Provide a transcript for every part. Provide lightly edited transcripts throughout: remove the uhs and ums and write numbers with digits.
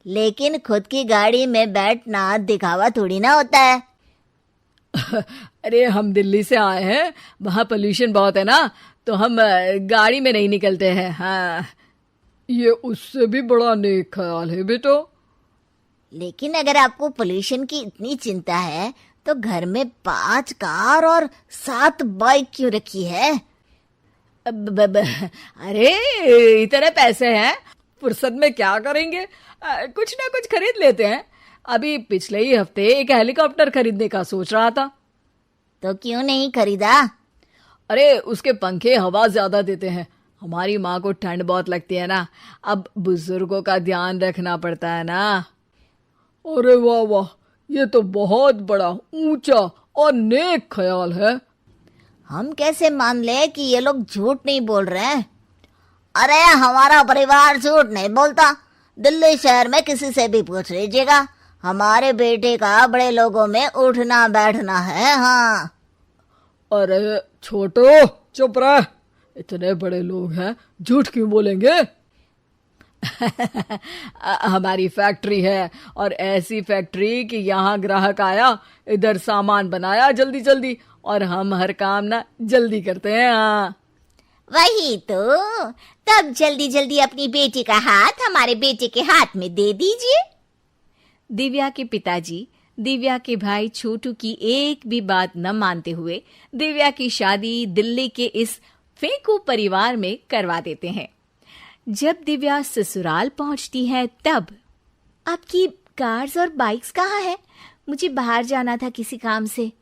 लेकिन खुद की गाड़ी में बैठना दिखावा थोड़ी ना होता है। अरे हम दिल्ली से आए हैं, वहाँ पोल्यूशन बहुत है ना, तो हम गाड़ी में नहीं निकलते हैं। हाँ, ये उससे भी बड़ा नेक ख्याल है बेटो। लेकिन अगर आपको पोल्यूशन की इतनी चिंता है तो घर में 5 कार और 7 बाइक क्यों रखी है? अरे इतने पैसे हैं, फुर्सत में क्या करेंगे, कुछ ना कुछ खरीद लेते हैं। अभी पिछले ही हफ्ते एक हेलीकॉप्टर खरीदने का सोच रहा था। तो क्यों नहीं खरीदा? अरे उसके पंखे हवा ज्यादा देते हैं, हमारी माँ को ठंड बहुत लगती है ना, अब बुजुर्गों का ध्यान रखना पड़ता है ना। अरे वाह वाह, ये तो बहुत बड़ा, ऊंचा और नेक ख्याल है। हम कैसे मान ले कि ये लोग झूठ नहीं बोल रहे हैं? अरे हमारा परिवार झूठ नहीं बोलता। दिल्ली शहर में किसी से भी पूछ लीजिएगा, हमारे बेटे का बड़े लोगों में उठना बैठना है। हाँ। अरे छोटो चुप रह, इतने बड़े लोग हैं, झूठ क्यों बोलेंगे? हमारी फैक्ट्री है, और ऐसी फैक्ट्री कि यहाँ ग्राहक आया, इधर सामान बनाया जल्दी जल्दी, और हम हर काम ना जल्दी करते हैं। हाँ वही तो, तब जल्दी जल्दी अपनी बेटी का हाथ हमारे बेटे के हाथ में दे दीजिए। दिव्या के पिताजी दिव्या के भाई छोटू की एक भी बात न मानते हुए दिव्या की शादी दिल्ली के इस फेंकू परिवार में करवा देते हैं। जब दिव्या ससुराल पहुंचती है तब आपकी कार्स और बाइक्स कहाँ है? मुझे बाहर जाना था किसी काम से।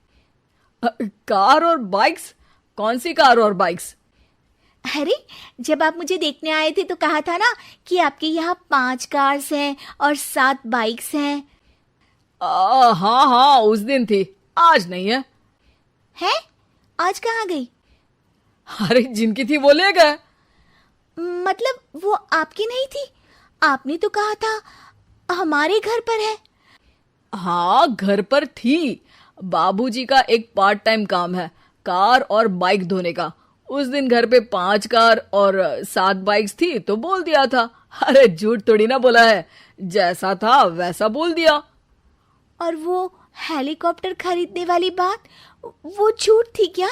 कार और बाइक्स? कौन सी कार और बाइक्स? अरे जब आप मुझे देखने आए थे तो कहा था ना कि आपके यहाँ 5 कार्स हैं और 7 बाइक्स हैं। हाँ हाँ, उस दिन थी, आज नहीं है। है? आज कहाँ गई? अरे जिनकी थी वो ले गए। मतलब वो आपकी नहीं थी? आपने तो कहा था हमारे घर पर है। हाँ घर पर थी, बाबूजी का एक पार्ट टाइम काम है, कार और बाइक धोने का। उस दिन घर पे 5 कार और 7 बाइक्स थी तो बोल दिया था। अरे झूठ थोड़ी ना बोला है, जैसा था वैसा बोल दिया। और वो हेलीकॉप्टर खरीदने वाली बात, वो झूठ थी क्या?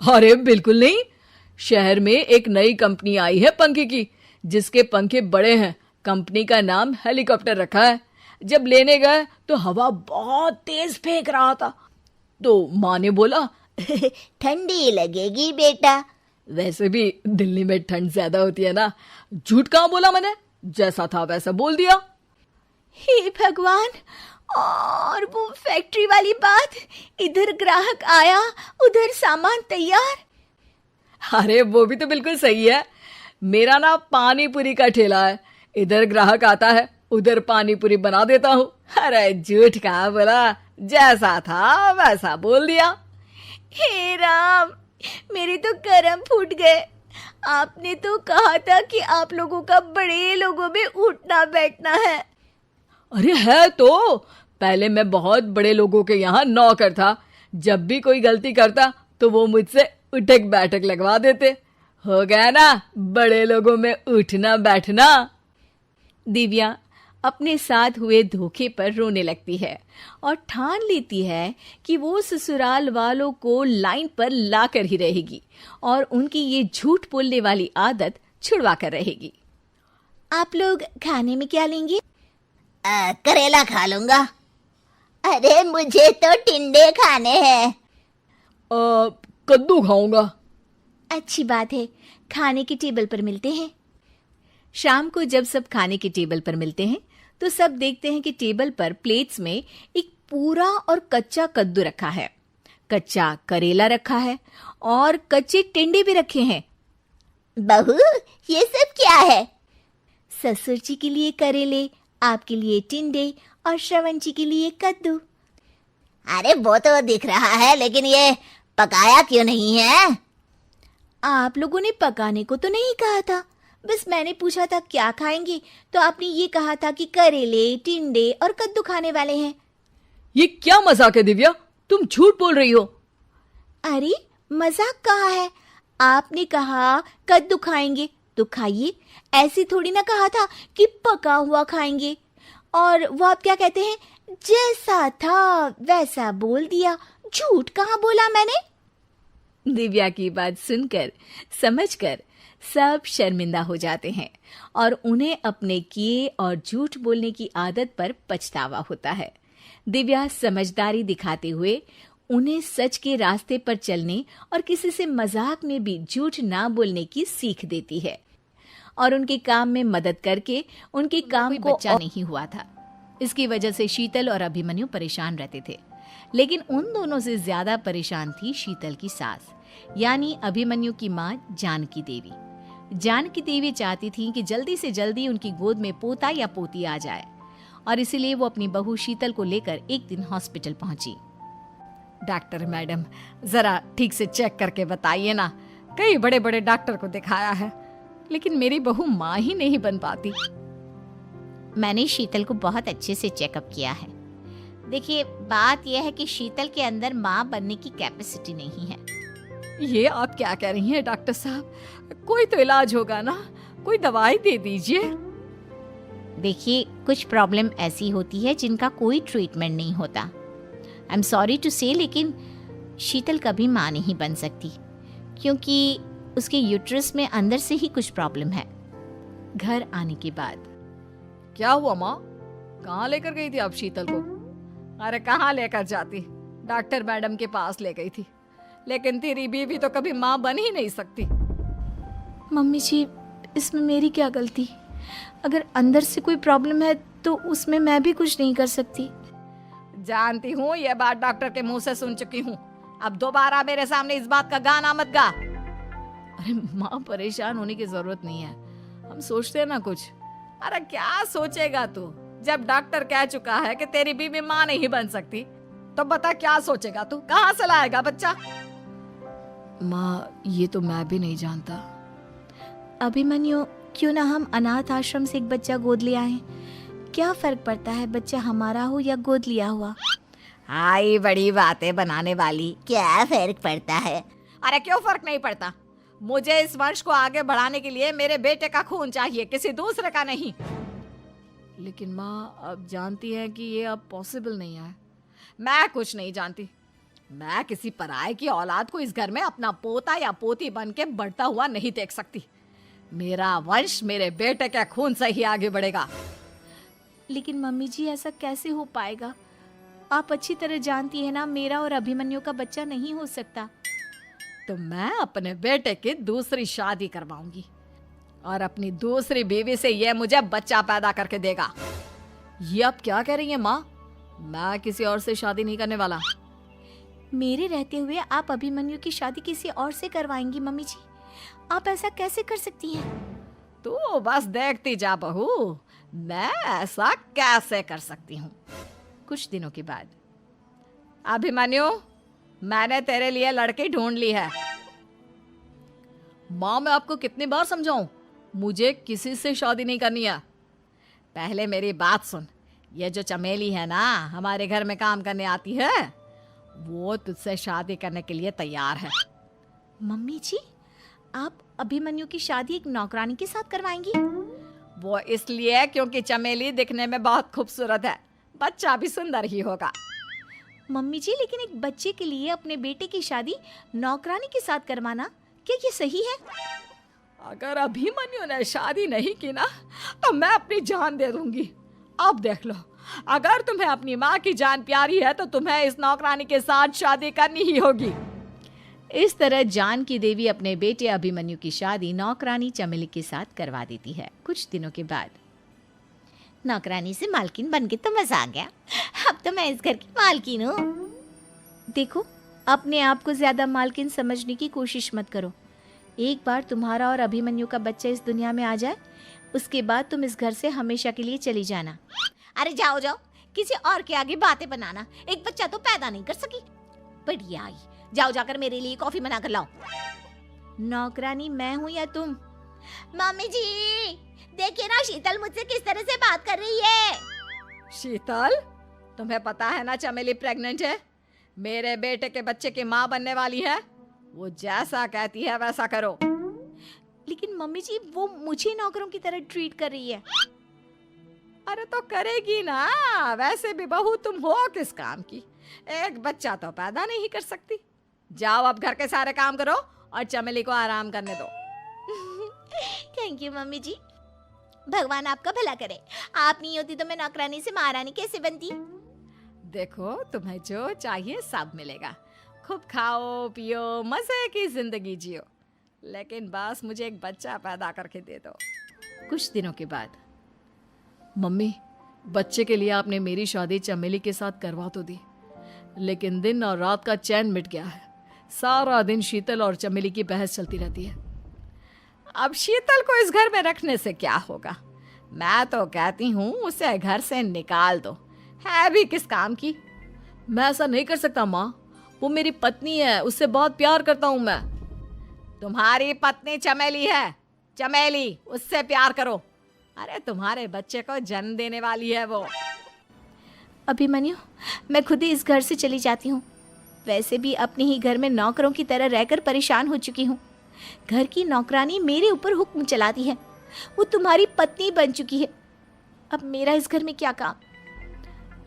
अरे बिल्कुल नहीं, शहर में एक नई कंपनी आई है पंखे की, जिसके पंखे बड़े हैं, कंपनी का नाम हेलीकॉप्टर रखा है। जब लेने गए तो हवा बहुत तेज फेंक रहा था, तो माँ ने बोला ठंडी लगेगी बेटा। वैसे भी दिल्ली में ठंड ज्यादा होती है ना। झूठ कहाँ बोला मैंने, जैसा था वैसा बोल दिया। हे भगवान, और वो फैक्ट्री वाली बात, इधर ग्राहक आया उधर सामान तैयार। अरे वो भी तो बिल्कुल सही है, मेरा ना पानी पूरी का ठेला है, इधर ग्राहक आता है उधर पानी पूरी बना देता हूँ। अरे झूठ कहाँ बोला, जैसा था वैसा बोल दिया। हे राम, मेरे तो कर्म फूट गए। आपने तो कहा था कि आप लोगों का बड़े लोगों में उठना बैठना है। अरे है तो, पहले मैं बहुत बड़े लोगों के यहाँ नौकर था, जब भी कोई गलती करता तो वो मुझसे उठक बैठक लगवा देते। हो गया ना बड़े लोगों में उठना बैठना। दिव्या अपने साथ हुए धोखे पर रोने लगती है और ठान लेती है कि वो ससुराल वालों को लाइन पर लाकर ही रहेगी और उनकी ये झूठ बोलने वाली आदत छुड़वा कर रहेगी। आप लोग खाने में क्या लेंगे? करेला खा लूंगा। अरे मुझे तो टिंडे खाने हैं। कद्दू खाऊंगा। अच्छी बात है, खाने की टेबल पर मिलते हैं। शाम को जब सब खाने की टेबल पर मिलते हैं तो सब देखते हैं कि टेबल पर प्लेट्स में एक पूरा और कच्चा कद्दू रखा है, कच्चा करेला रखा है और कच्चे टिंडे भी रखे हैं। बहू, ये सब क्या है? ससुर जी के लिए करेले, आपके लिए टिंडे और श्रवण जी के लिए कद्दू। अरे वो तो दिख रहा है, लेकिन ये पकाया क्यों नहीं है? आप लोगों ने पकाने को तो नहीं कहा था, बस मैंने पूछा था क्या खाएंगे, तो आपने ये कहा था कि करेले, टिंडे और कद्दू खाने वाले हैं। ये क्या मजाक है दिव्या, तुम झूठ बोल रही हो। अरे मजाक कहाँ है, आपने कहा कद्दू खाएंगे तो खाइए, ऐसे थोड़ी ना कहा था कि पका हुआ खाएंगे। और वो आप क्या कहते हैं, जैसा था वैसा बोल दिया, झूठ कहाँ बोला मैंने। दिव्या की बात सुनकर, समझकर सब शर्मिंदा हो जाते हैं और उन्हें अपने किए और झूठ बोलने की आदत पर पछतावा होता है। दिव्या समझदारी दिखाते हुए उन्हें सच के रास्ते पर चलने और किसी से मजाक में भी झूठ ना बोलने की सीख देती है और उनके काम में मदद करके उनके काम को बच्चा नहीं हुआ था। इसकी वजह से शीतल और अभिमन्यु परेशान रहते थे, लेकिन उन दोनों से ज्यादा परेशान थी शीतल की सास, यानी अभिमन्यु की माँ जानकी देवी। जानकी देवी चाहती थी कि जल्दी से जल्दी उनकी गोद में पोता या पोती आ जाए और इसीलिए वो अपनी बहू शीतल को लेकर एक दिन हॉस्पिटल पहुंची। डॉक्टर मैडम, जरा ठीक से चेक करके बताइए ना, कई बड़े बड़े डॉक्टर को दिखाया है लेकिन मेरी बहू माँ ही नहीं बन पाती। मैंने शीतल को बहुत अच्छे से चेकअप किया है। देखिए, बात यह है कि शीतल के अंदर माँ बनने की कैपेसिटी नहीं है। ये आप क्या कह रही हैं डॉक्टर साहब? कोई तो इलाज होगा ना, कोई दवाई दे दीजिए। देखिए, कुछ प्रॉब्लम ऐसी होती है जिनका कोई ट्रीटमेंट नहीं होता। आई एम सॉरी टू से, लेकिन शीतल कभी माँ नहीं बन सकती क्योंकि उसके यूट्रस में अंदर से ही कुछ प्रॉब्लम है। घर आने के बाद क्या हुआ माँ? कहाँ लेकर गई थी आप शीतल को? अरे कहाँ लेकर जाती, डॉक्टर मैडम के पास ले गई थी, लेकिन तेरी बीवी तो कभी माँ बन ही नहीं सकती। मम्मी जी, इसमें मेरी क्या गलती? अगर अंदर से कोई प्रॉब्लम है तो उसमें मैं भी कुछ नहीं कर सकती। जानती हूँ, ये बात डॉक्टर के मुंह से सुन चुकी हूँ। अब दोबारा मेरे सामने इस बात का गाना मत गा। अरे माँ, परेशान होने की जरूरत नहीं है, हम सोचते हैं ना कुछ। अरे क्या सोचेगा तू? जब डॉक्टर कह चुका है कि तेरी बीवी माँ नहीं बन सकती, तो बता क्या सोचेगा तू? कहाँ से लाएगा बच्चा? माँ, ये तो मैं भी नहीं जानता। अभिमन्यु, क्यों ना हम अनाथ आश्रम से एक बच्चा गोद ले आए? क्या फर्क पड़ता है बच्चा हमारा हो या गोद लिया हुआ? हाय, बड़ी बातें बनाने वाली। क्या फर्क पड़ता है? अरे क्यों फर्क नहीं पड़ता? मुझे इस वंश को आगे बढ़ाने के लिए मेरे बेटे का खून चाहिए, किसी दूसरे का नहीं। लेकिन माँ, आप जानती हैं कि ये अब पॉसिबल नहीं है। मैं कुछ नहीं जानती। मैं किसी पराये की औलाद को इस घर में अपना पोता या पोती बन के बढ़ता हुआ नहीं देख सकती। मेरा वंश मेरे बेटे के खून से ही आगे बढ़ेगा। लेकिन मम्मी जी, ऐसा कैसे हो पाएगा? आप अच्छी तरह जानती है ना, मेरा और अभिमन्यु का बच्चा नहीं हो सकता। तो मैं अपने बेटे की दूसरी शादी करवाऊंगी और अपनी दूसरी बीवी से यह मुझे बच्चा पैदा करके देगा। ये आप क्या कह रही हैं माँ? मैं किसी और से शादी नहीं करने वाला। मेरे रहते हुए आप अभिमन्यु की शादी किसी और से करवाएंगी मम्मी जी? आप ऐसा कैसे कर सकती हैं? तू बस देखती जा बहू, मैं ऐसा कैसे कर सकती हूँ। कुछ दिनों के बाद, अभिमन्यु, मैंने तेरे लिए लड़की ढूंढ ली है। माँ, मैं आपको कितनी बार समझाऊं, मुझे किसी से शादी नहीं करनी है। पहले मेरी बात सुन। ये जो चमेली है ना, हमारे घर में काम करने आती है, वो तुझसे शादी करने के लिए तैयार है। मम्मी जी, आप अभिमन्यु की शादी एक नौकरानी के साथ करवाएंगी? वो इसलिए क्योंकि चमेली दिखने में बहुत खूबसूरत है, बच्चा भी सुंदर ही होगा। मम्मी जी, लेकिन एक बच्चे के लिए अपने बेटे की शादी नौकरानी के साथ करवाना, क्या ये सही है? अगर अभिमन्यु ने शादी नहीं की ना, तो मैं अपनी जान दे दूंगी। अब देख लो, अगर तुम्हें अपनी माँ की जान प्यारी है तो तुम्हें इस नौकरानी के साथ शादी करनी ही होगी। इस तरह जानकी देवी अपने बेटे अभिमन्यु की शादी नौकरानी चमेली के साथ करवा देती है। कुछ दिनों के बाद, नौकरानी से मालकिन बन के तो मजा आ गया, अब तो मैं इस घर की मालकिन हूँ। देखो, अपने आप को ज्यादा मालकिन समझने की कोशिश मत करो। एक बार तुम्हारा और अभिमन्यु का बच्चा इस दुनिया में आ जाए, उसके बाद तुम इस घर से हमेशा के लिए चली जाना। अरे जाओ जाओ, किसी और के आगे बातें बनाना। एक बच्चा तो पैदा नहीं कर सकी, बढ़िया आई। जाओ जाकर मेरे लिए कॉफी बना कर लाओ। नौकरानी मैं हूँ या तुम? मम्मी जी, देखिए ना शीतल मुझसे किस तरह से बात कर रही है। शीतल, तुम्हें पता है ना चमेली प्रेग्नेंट है, मेरे बेटे के बच्चे की माँ बनने वाली है। वो जैसा कहती है वैसा करो। लेकिन मम्मी जी, वो मुझे नौकरों की तरह ट्रीट कर रही है। अरे तो करेगी ना, वैसे भी बहू तुम हो किस काम की, एक बच्चा तो पैदा नहीं कर सकती। जाओ अब घर के सारे काम करो और चमेली को आराम करने दो। थैंक यू मम्मी जी, भगवान आपका भला करे। आप नहीं होती तो मैं नौकरानी से महारानी कैसे बनती। देखो तुम्हें जो चाहिए सब मिलेगा, खूब खाओ पियो, मजे की जिंदगी जियो, लेकिन बस मुझे एक बच्चा पैदा करके दे दो। कुछ दिनों के बाद, मम्मी बच्चे के लिए आपने मेरी शादी चमेली के साथ करवा तो दी, लेकिन दिन और रात का चैन मिट गया है। सारा दिन शीतल और चमेली की बहस चलती रहती है। अब शीतल को इस घर में रखने से क्या होगा, मैं तो कहती हूँ उसे घर से निकाल दो, है भी किस काम की। मैं ऐसा नहीं कर सकता माँ, वो मेरी पत्नी है, उससे बहुत प्यार करता हूँ मैं। तुम्हारी पत्नी चमेली है, चमेली उससे प्यार करो। अरे तुम्हारे बच्चे को जन्म देने वाली है वो। अभिमन्यु, मैं खुद ही इस घर से चली जाती हूँ। वैसे भी अपने ही घर में नौकरों की तरह रहकर परेशान हो चुकी हूँ। घर की नौकरानी मेरे ऊपर हुक्म चलाती है, वो तुम्हारी पत्नी बन चुकी है। अब मेरा इस घर में क्या काम।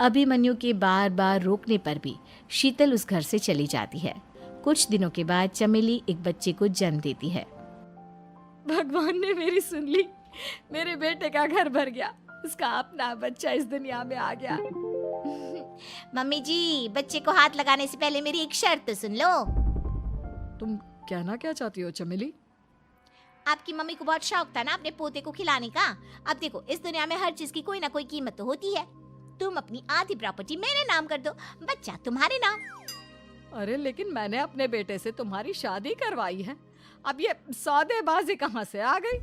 अभिमन्यु के बार बार रोकने पर भी शीतल उस घर से चली जाती है। कुछ दिनों के बाद चमेली एक बच्चे को जन्म देती है। भगवान ने मेरी सुन ली, मेरे बेटे का घर भर गया, उसका अपना बच्चा इस दुनिया में आ गया। मम्मी जी, बच्चे को हाथ लगाने से पहले मेरी एक शर्त तो सुन लो। तुम कहना क्या चाहती हो चमेली? आपकी मम्मी को बहुत शौक था ना अपने पोते को खिलाने का। अब देखो, इस दुनिया में हर चीज की कोई ना कोई कीमत तो होती है। तुम अपनी आधी प्रॉपर्टी मेरे नाम कर दो, बच्चा तुम्हारे नाम। अरे लेकिन मैंने अपने बेटे से तुम्हारी शादी करवाई है, अब ये सौदेबाजी कहाँ से आ गई?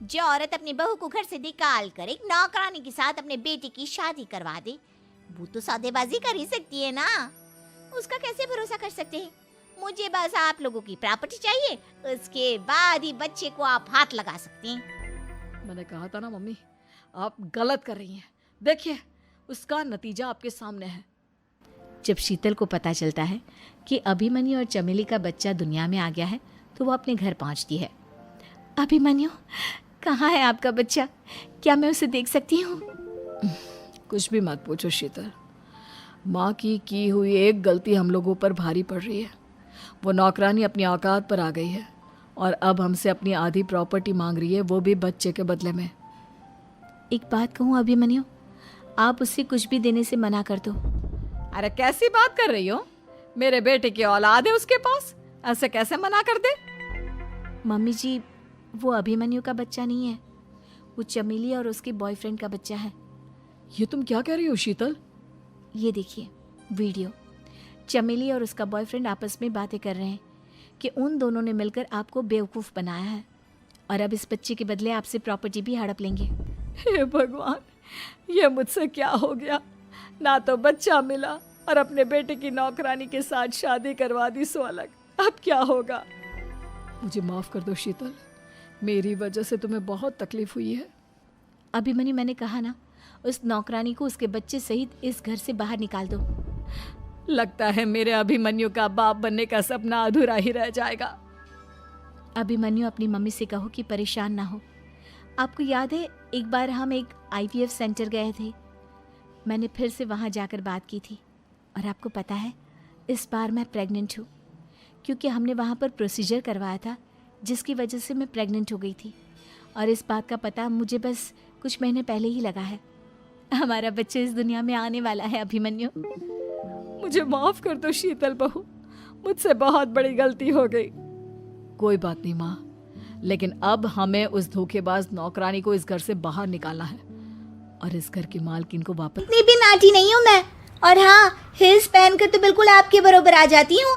जो औरत अपनी बहू को घर से निकाल कर एक नौकरानी के साथ अपने बेटे की शादी करवा दे, वो तो सौदेबाजी कर ही सकती है ना। उसका कैसे भरोसा कर सकते हैं। मुझे बस आप लोगों की प्रॉपर्टी चाहिए, उसके बाद ही बच्चे को आप हाथ लगा सकते हैं। मैंने कहा था ना मम्मी, आप गलत कर रही हैं। देखिए उसका नतीजा आपके सामने है। जब शीतल को पता चलता है कि अभिमन्यु और चमेली का बच्चा दुनिया में आ गया है, तो वो अपने घर पहुंचती है। अभिमन्यु, कहाँ है आपका बच्चा? क्या मैं उसे देख सकती हूँ? कुछ भी मत पूछो शीतल, माँ की हुई एक गलती हम लोगों पर भारी पड़ रही है। वो नौकरानी अपनी औकात पर आ गई है और अब हमसे अपनी आधी प्रॉपर्टी मांग रही है, वो भी बच्चे के बदले में। एक बात कहूँ अभिमन्यु, आप उससे कुछ भी देने से मना कर दो। अरे कैसी बात कर रही हो, मेरे बेटे की औलाद है उसके पास, ऐसे कैसे मना कर दे? मम्मी जी, वो अभिमन्यु का बच्चा नहीं है, वो चमेली और उसके बॉयफ्रेंड का बच्चा है। ये तुम क्या कह रही हो शीतल? ये देखिए वीडियो, चमेली और उसका बॉयफ्रेंड आपस में बातें कर रहे हैं कि उन दोनों ने मिलकर आपको बेवकूफ़ बनाया है और अब इस बच्चे के बदले आपसे प्रॉपर्टी भी हड़प लेंगे। हे भगवान, ये मुझसे क्या हो गया, ना तो बच्चा मिला और अपने बेटे की नौकरानी के साथ शादी करवा दी सो अलग। अब क्या होगा? मुझे माफ़ कर दो शीतल, मेरी वजह से तुम्हें बहुत तकलीफ हुई है। अभिमन्यु, मैंने कहा ना, उस नौकरानी को उसके बच्चे सहित इस घर से बाहर निकाल दो। लगता है मेरे अभिमन्यु का बाप बनने का सपना अधूरा ही रह जाएगा। अभिमन्यु, अपनी मम्मी से कहो कि परेशान ना हो। आपको याद है एक बार हम एक IVF सेंटर गए थे, मैंने फिर से वहाँ जाकर बात की थी और आपको पता है इस बार मैं प्रेग्नेंट हूँ, क्योंकि हमने वहाँ पर प्रोसीजर करवाया था जिसकी वजह से मैं प्रेग्नेंट हो गई थी और इस बात का पता मुझे बस कुछ महीने पहले ही लगा है। हमारा बच्चा इस दुनिया में आने वाला है अभिमन्यु। मुझे माफ कर दो शीतल बहू, मुझसे बहुत बड़ी गलती हो गई। कोई बात नहीं माँ, लेकिन अब हमें उस धोखेबाज नौकरानी को इस घर से बाहर निकालना है और इस घर की मालकिन को वापस। इतनी भी नाटी नहीं हूँ मैं, और हाँ, हिल्स पहनकर तो बिल्कुल आपके बरोबर आ जाती हूँ।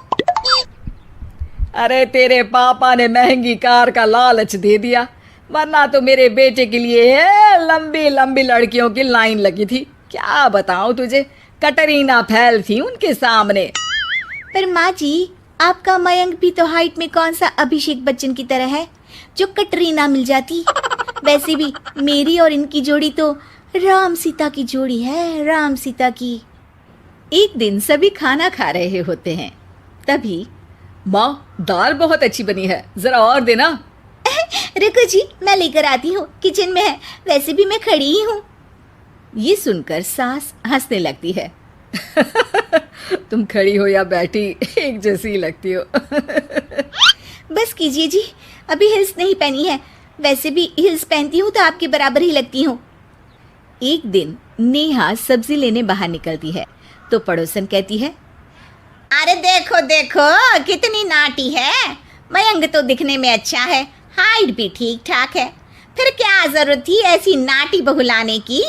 अरे तेरे पापा ने महंगी कार का लालच दे दिया, वरना तो मेरे बेटे के लिए लंबी लंबी लड़कियों की लाइन लगी थी। क्या बताऊं तुझे, कटरीना फैल थी उनके सामने। पर माँ जी, आपका मयंक भी तो हाइट में कौन सा अभिषेक बच्चन की तरह है जो कटरीना मिल जाती। वैसे भी मेरी और इनकी जोड़ी तो राम सीता की जोड़ी है, राम सीता की। एक दिन सभी खाना खा रहे होते हैं, तभी माँ, दाल बहुत अच्छी बनी है, जरा और देना। रुको जी, मैं लेकर आती हूँ, किचन में है, वैसे भी मैं खड़ी ही हूँ। ये सुनकर सास हंसने लगती है। तुम खड़ी हो या बैठी एक जैसी ही लगती हो। बस कीजिए जी, अभी हिल्स नहीं पहनी है, वैसे भी हिल्स पहनती हूँ तो आपके बराबर ही लगती हूँ। एक दिन नेहा सब्जी लेने बाहर निकलती है तो पड़ोसन कहती है, अरे देखो देखो कितनी नाटी है, मयंक तो दिखने में अच्छा है, हाइट भी ठीक ठाक है, फिर क्या जरूरत थी ऐसी नाटी बहू लाने की।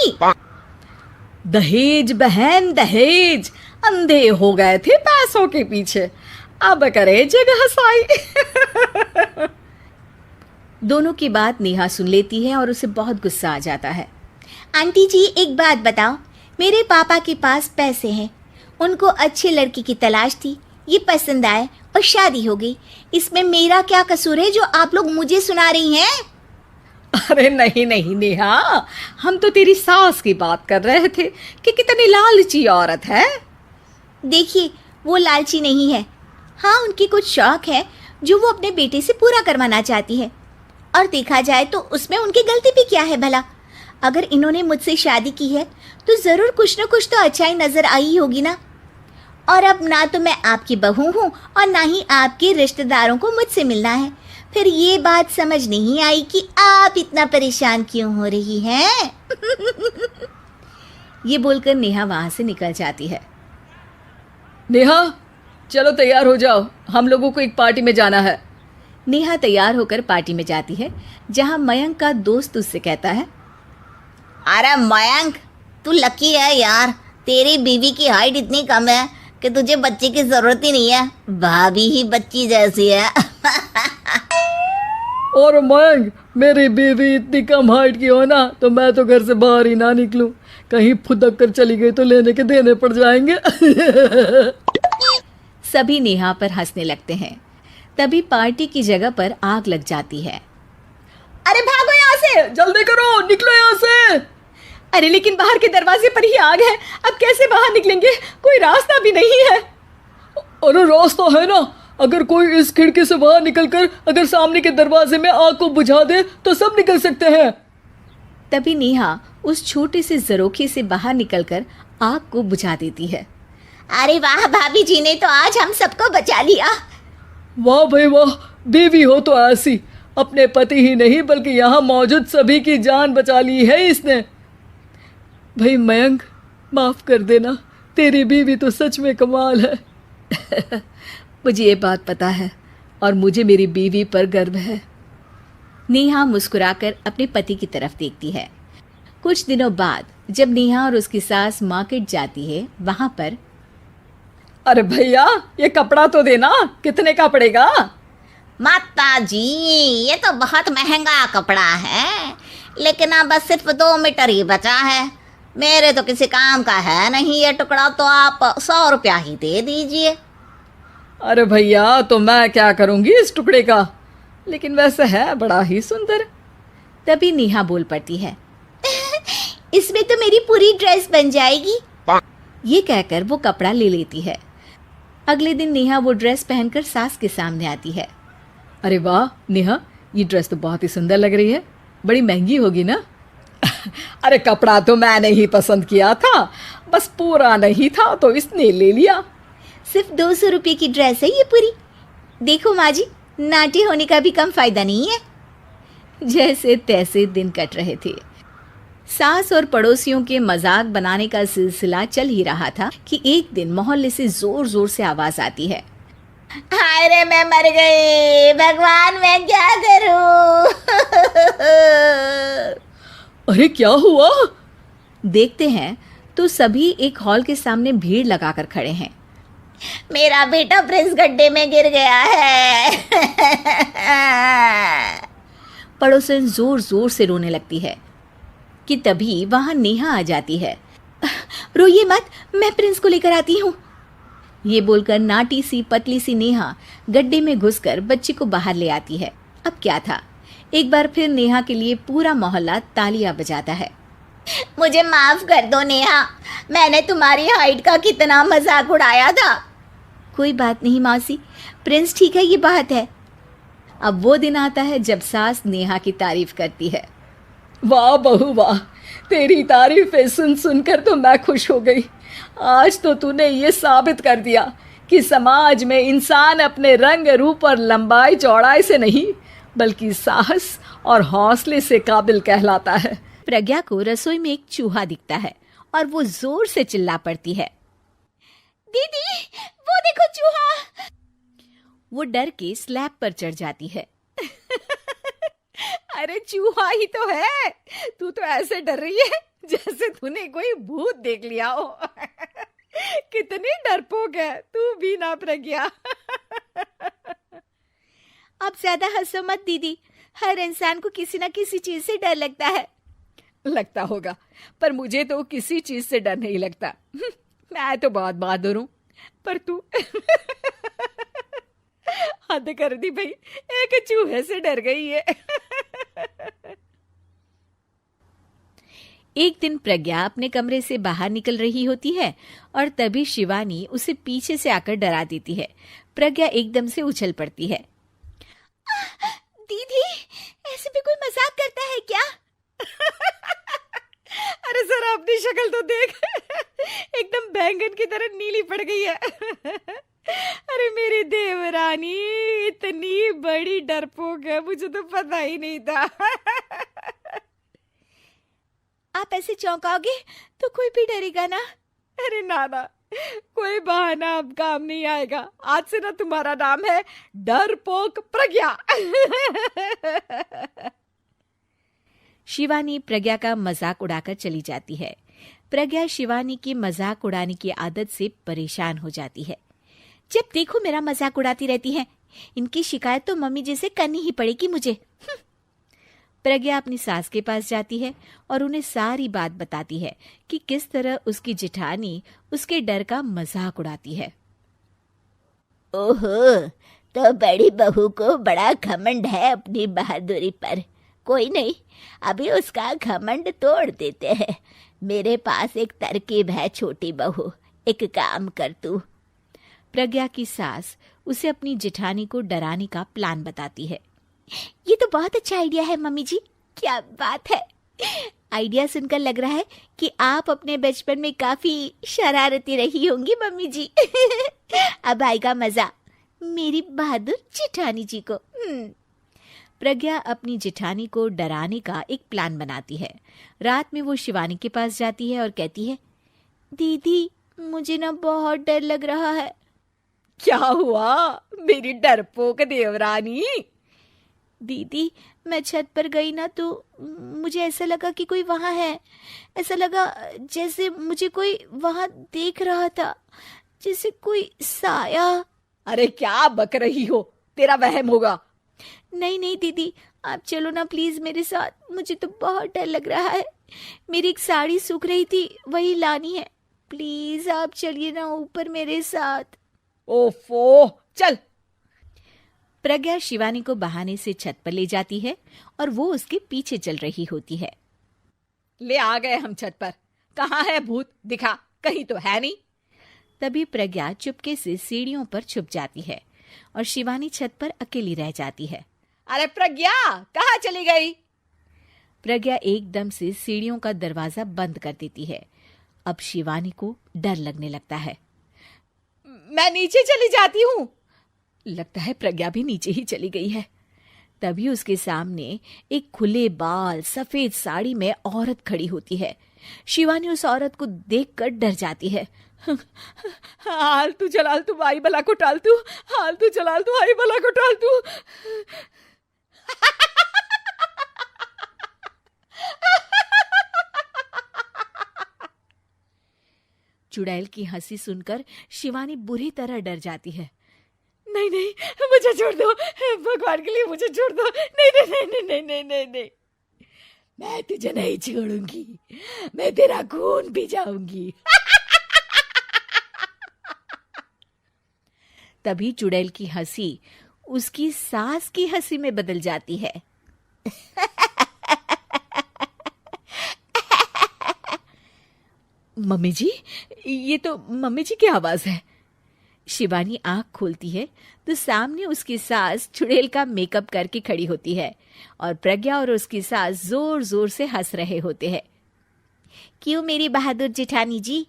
दहेज बहन दहेज, अंधे हो गए थे पैसों के पीछे, अब करे जगह साई। दोनों की बात नेहा सुन लेती है और उसे बहुत गुस्सा आ जाता है। आंटी जी एक बात बताओ, मेरे पापा के पास पैसे हैं, उनको अच्छी लड़की की तलाश थी, ये पसंद आए और शादी हो गई, इसमें मेरा क्या कसूर है जो आप लोग मुझे सुना रही हैं? अरे नहीं नहीं नेहा, हम तो तेरी सास की बात कर रहे थे कि कितनी लालची औरत है। देखिए वो लालची नहीं है, हाँ उनकी कुछ शौक है जो वो अपने बेटे से पूरा करवाना चाहती है, और देखा जाए तो उसमें उनकी गलती भी क्या है भला। अगर इन्होंने मुझसे शादी की है तो ज़रूर कुछ न कुछ तो अच्छाई नज़र आई होगी ना। और अब ना तो मैं आपकी बहू हूँ और ना ही आपके रिश्तेदारों को मुझसे मिलना है, फिर ये बात समझ नहीं आई कि आप इतना परेशान क्यों हो रही हैं। ये बोलकर नेहा वहाँ से निकल जाती है। नेहा चलो तैयार हो जाओ, हम लोगों को एक पार्टी में जाना है। नेहा तैयार होकर पार्टी में जाती है जहाँ मयंक का दोस्त उससे कहता है, अरे मयंक तू लकी है यार, तेरी बीवी की हाइट इतनी कम है कि तुझे बच्चे की जरूरत ही नहीं है, भाभी ही बच्ची जैसी है। और मयंक मेरी बीवी इतनी कम हाइट की हो ना तो मैं तो घर से बाहर ही ना निकलूं, कहीं फुदक कर चली गई तो लेने के देने पड़ जाएंगे। सभी नेहा पर हंसने लगते हैं। तभी पार्टी की जगह पर आग लग जाती है। अरे भागो यहाँ से, जल्दी करो, निकलो यहाँ से। अरे लेकिन बाहर के दरवाजे पर ही आग है, अब कैसे बाहर निकलेंगे, कोई रास्ता भी नहीं है। अरे रास्ता है ना, अगर कोई इस खिड़की से बाहर निकलकर अगर सामने के दरवाजे में आग को बुझा दे तो सब निकल सकते हैं। तभी नेहा उस छोटे से जरोखे से बाहर निकलकर आग को बुझा देती है। अरे वाह, भाभी जी ने तो आज हम सबको बचा लिया। वाह भाई वाह, बीवी हो तो ऐसी, अपने पति ही नहीं बल्कि यहाँ मौजूद सभी की जान बचा ली है इसने। भाई मयंक माफ कर देना, तेरी बीवी तो सच में कमाल है। मुझे ये बात पता है और मुझे मेरी बीवी पर गर्व है। नेहा मुस्कुराकर अपने पति की तरफ देखती है। कुछ दिनों बाद जब नेहा और उसकी सास मार्केट जाती है, वहां पर अरे भैया ये कपड़ा तो देना, कितने का पड़ेगा? माता जी ये तो बहुत महंगा कपड़ा है, लेकिन अब बस सिर्फ 2 मीटर ही बचा है, मेरे तो किसी काम का है नहीं ये टुकड़ा, तो आप 100 रुपया ही दे दीजिए। अरे भैया तो मैं क्या करूंगी इस टुकड़े का, लेकिन वैसे है बड़ा ही सुंदर। तभी नेहा बोल पड़ती है, इसमें तो मेरी पूरी ड्रेस बन जाएगी। ये कहकर वो कपड़ा ले लेती है। अगले दिन नेहा वो ड्रेस पहनकर सास के सामने आती है। अरे वाह नेहा, ये ड्रेस तो बहुत ही सुंदर लग रही है, बड़ी महंगी होगी ना? अरे कपड़ा तो मैंने ही पसंद किया था, बस पूरा नहीं था तो इसने ले लिया। सिर्फ 200 रुपये की ड्रेस है ये पूरी। देखो माँ जी, नाटी होने का भी कम फायदा नहीं है। जैसे तैसे दिन कट रहे थे। सास और पड़ोसियों के मजाक बनाने का सिलसिला चल ही रहा था कि एक दिन मोहल्ले से जोर जोर से आवाज आती है, हाय रे मैं मर गई, भगवान मैं क्या करूं। अरे क्या हुआ? देखते हैं तो सभी एक हॉल के सामने भीड़ लगाकर खड़े हैं। मेरा बेटा प्रिंस गड्ढे में गिर गया है। पड़ोसन जोर जोर से रोने लगती है कि तभी वहां नेहा आ जाती है। रोइए मत, मैं प्रिंस को लेकर आती हूँ। ये बोलकर नाटी सी पतली सी नेहा गड्ढे में घुसकर बच्ची को बाहर ले आती है। अब क्या था, एक बार फिर नेहा के लिए पूरा मोहल्ला तालियां बजाता है। मुझे माफ कर दो नेहा, मैंने तुम्हारी हाइट का कितना मजाक उड़ाया था। कोई बात नहीं मौसी, प्रिंस ठीक है, ये बात है। अब वो दिन आता है जब सास नेहा की तारीफ करती है। वाह बहू वाह, तेरी तारीफें सुन सुनकर तो मैं खुश हो गई। आज तो तूने ये साबित कर दिया कि समाज में इंसान अपने रंग रूप और लंबाई चौड़ाई से नहीं बल्कि साहस और हौसले से काबिल कहलाता है। प्रज्ञा को रसोई में एक चूहा दिखता है और वो जोर से चिल्ला पड़ती है, दीदी वो देखो चूहा। वो डर के स्लैब पर चढ़ जाती है। अरे चूहा ही तो है, तू तो ऐसे डर रही है जैसे तूने कोई भूत देख लिया हो। कितनी डरपोक है तू भी ना प्रज्ञा। अब ज्यादा हंसो मत दीदी, हर इंसान को किसी ना किसी चीज से डर लगता है। लगता होगा, पर मुझे तो किसी चीज से डर नहीं लगता। मैं तो बहुत बहादुर हूं, पर तू हद कर दी भाई, एक चूहे से डर गई है। एक दिन प्रज्ञा अपने कमरे से बाहर निकल रही होती है और तभी शिवानी उसे पीछे से आकर डरा देती है। प्रज्ञा एकदम से उछल पड़ती है। दीदी ऐसे भी कोई मजाक करता है क्या? अरे जरा अपनी शक्ल तो देख, एकदम बैंगन की तरह नीली पड़ गई है। अरे मेरी देवरानी इतनी बड़ी डरपोक है, मुझे तो पता ही नहीं था। आप ऐसे चौंकाओगे तो कोई भी डरेगा ना? अरे नाना, कोई बहाना अब काम नहीं आएगा। आज से ना तुम्हारा नाम है डरपोक प्रज्ञा। शिवानी प्रज्ञा का मजाक उड़ाकर चली जाती है। प्रज्ञा शिवानी की मजाक उड़ाने की आदत से परेशान हो जाती है। जब देखो मेरा मजाक उड़ाती रहती है, इनकी शिकायत तो मम्मी जी से करनी ही पड़ेगी मुझे। प्रज्ञा अपनी सास के पास जाती है और उन्हें सारी बात बताती है कि किस तरह उसकी जेठानी उसके डर का मजाक उड़ाती है। ओहो, तो बड़ी बहू को बड़ा घमंड है अपनी बहादुरी पर। कोई नहीं, अभी उसका घमंड तोड़ देते हैं। मेरे पास एक तरकीब है छोटी बहू, एक काम कर तू। प्रज्ञा की सास उसे अपनी जेठानी को डराने का प्लान बताती है। ये तो बहुत अच्छा आइडिया है मम्मी जी, क्या बात है। आइडिया सुनकर लग रहा है कि आप अपने बचपन में काफी शरारती रही होंगी मम्मी जी। अब आएगा मजा मेरी बहादुर जेठानी जी को। प्रज्ञा अपनी जेठानी को डराने का एक प्लान बनाती है। रात में वो शिवानी के पास जाती है और कहती है, दीदी मुझे ना बहुत डर लग रहा है। क्या हुआ मेरी डरपोक देवरानी? दीदी मैं छत पर गई ना तो मुझे ऐसा लगा कि कोई वहां है। ऐसा लगा जैसे मुझे कोई वहां देख रहा था, जैसे कोई साया। अरे क्या बक रही हो, तेरा वहम होगा। नहीं नहीं दीदी, आप चलो ना प्लीज मेरे साथ, मुझे तो बहुत डर लग रहा है। मेरी एक साड़ी सूख रही थी, वही लानी है। प्लीज आप चलिए ना ऊपर मेरे साथ। ओफो, चल। प्रज्ञा शिवानी को बहाने से छत पर ले जाती है और वो उसके पीछे चल रही होती है। ले आ गए हम छत पर। कहाँ है भूत, दिखा, कहीं तो है नहीं। तभी प्रज्ञा चुपके से सीढ़ियों पर छुप जाती है और शिवानी छत पर अकेली रह जाती है। अरे प्रज्ञा, कहाँ चली गई? प्रज्ञा एकदम से सीढ़ियों का दरवाजा बंद कर देती है। अब शिवानी को डर लगने लगता है। मैं नीचे चली जाती हूँ। लगता है प्रज्ञा भी नीचे ही चली गई है। तभी उसके सामने एक खुले बाल सफेद साड़ी में औरत खड़ी होती है। शिवानी उस औरत को देखकर डर जाती है। हाल तू जलाल तू आई बला को टाल तू, हाल तू जलाल तू आई बला को टाल तू। चुड़ैल की हंसी सुनकर शिवानी बुरी तरह डर जाती है। नहीं नहीं, मुझे छोड़ दो, भगवान के लिए मुझे छोड़ दो। नहीं नहीं नहीं नहीं नहीं नहीं नहीं, नहीं। मैं तुझे नहीं छोड़ूंगी, मैं तेरा खून पी जाऊंगी। तभी चुड़ैल की हंसी उसकी सास की हंसी में बदल जाती है। मम्मी जी, ये तो मम्मी जी की आवाज है। शिवानी आंख खोलती है तो सामने उसकी सास चुड़ैल का मेकअप करके खड़ी होती है और प्रज्ञा और उसकी सास जोर जोर से हंस रहे होते हैं। क्यों मेरी बहादुर जेठानी जी,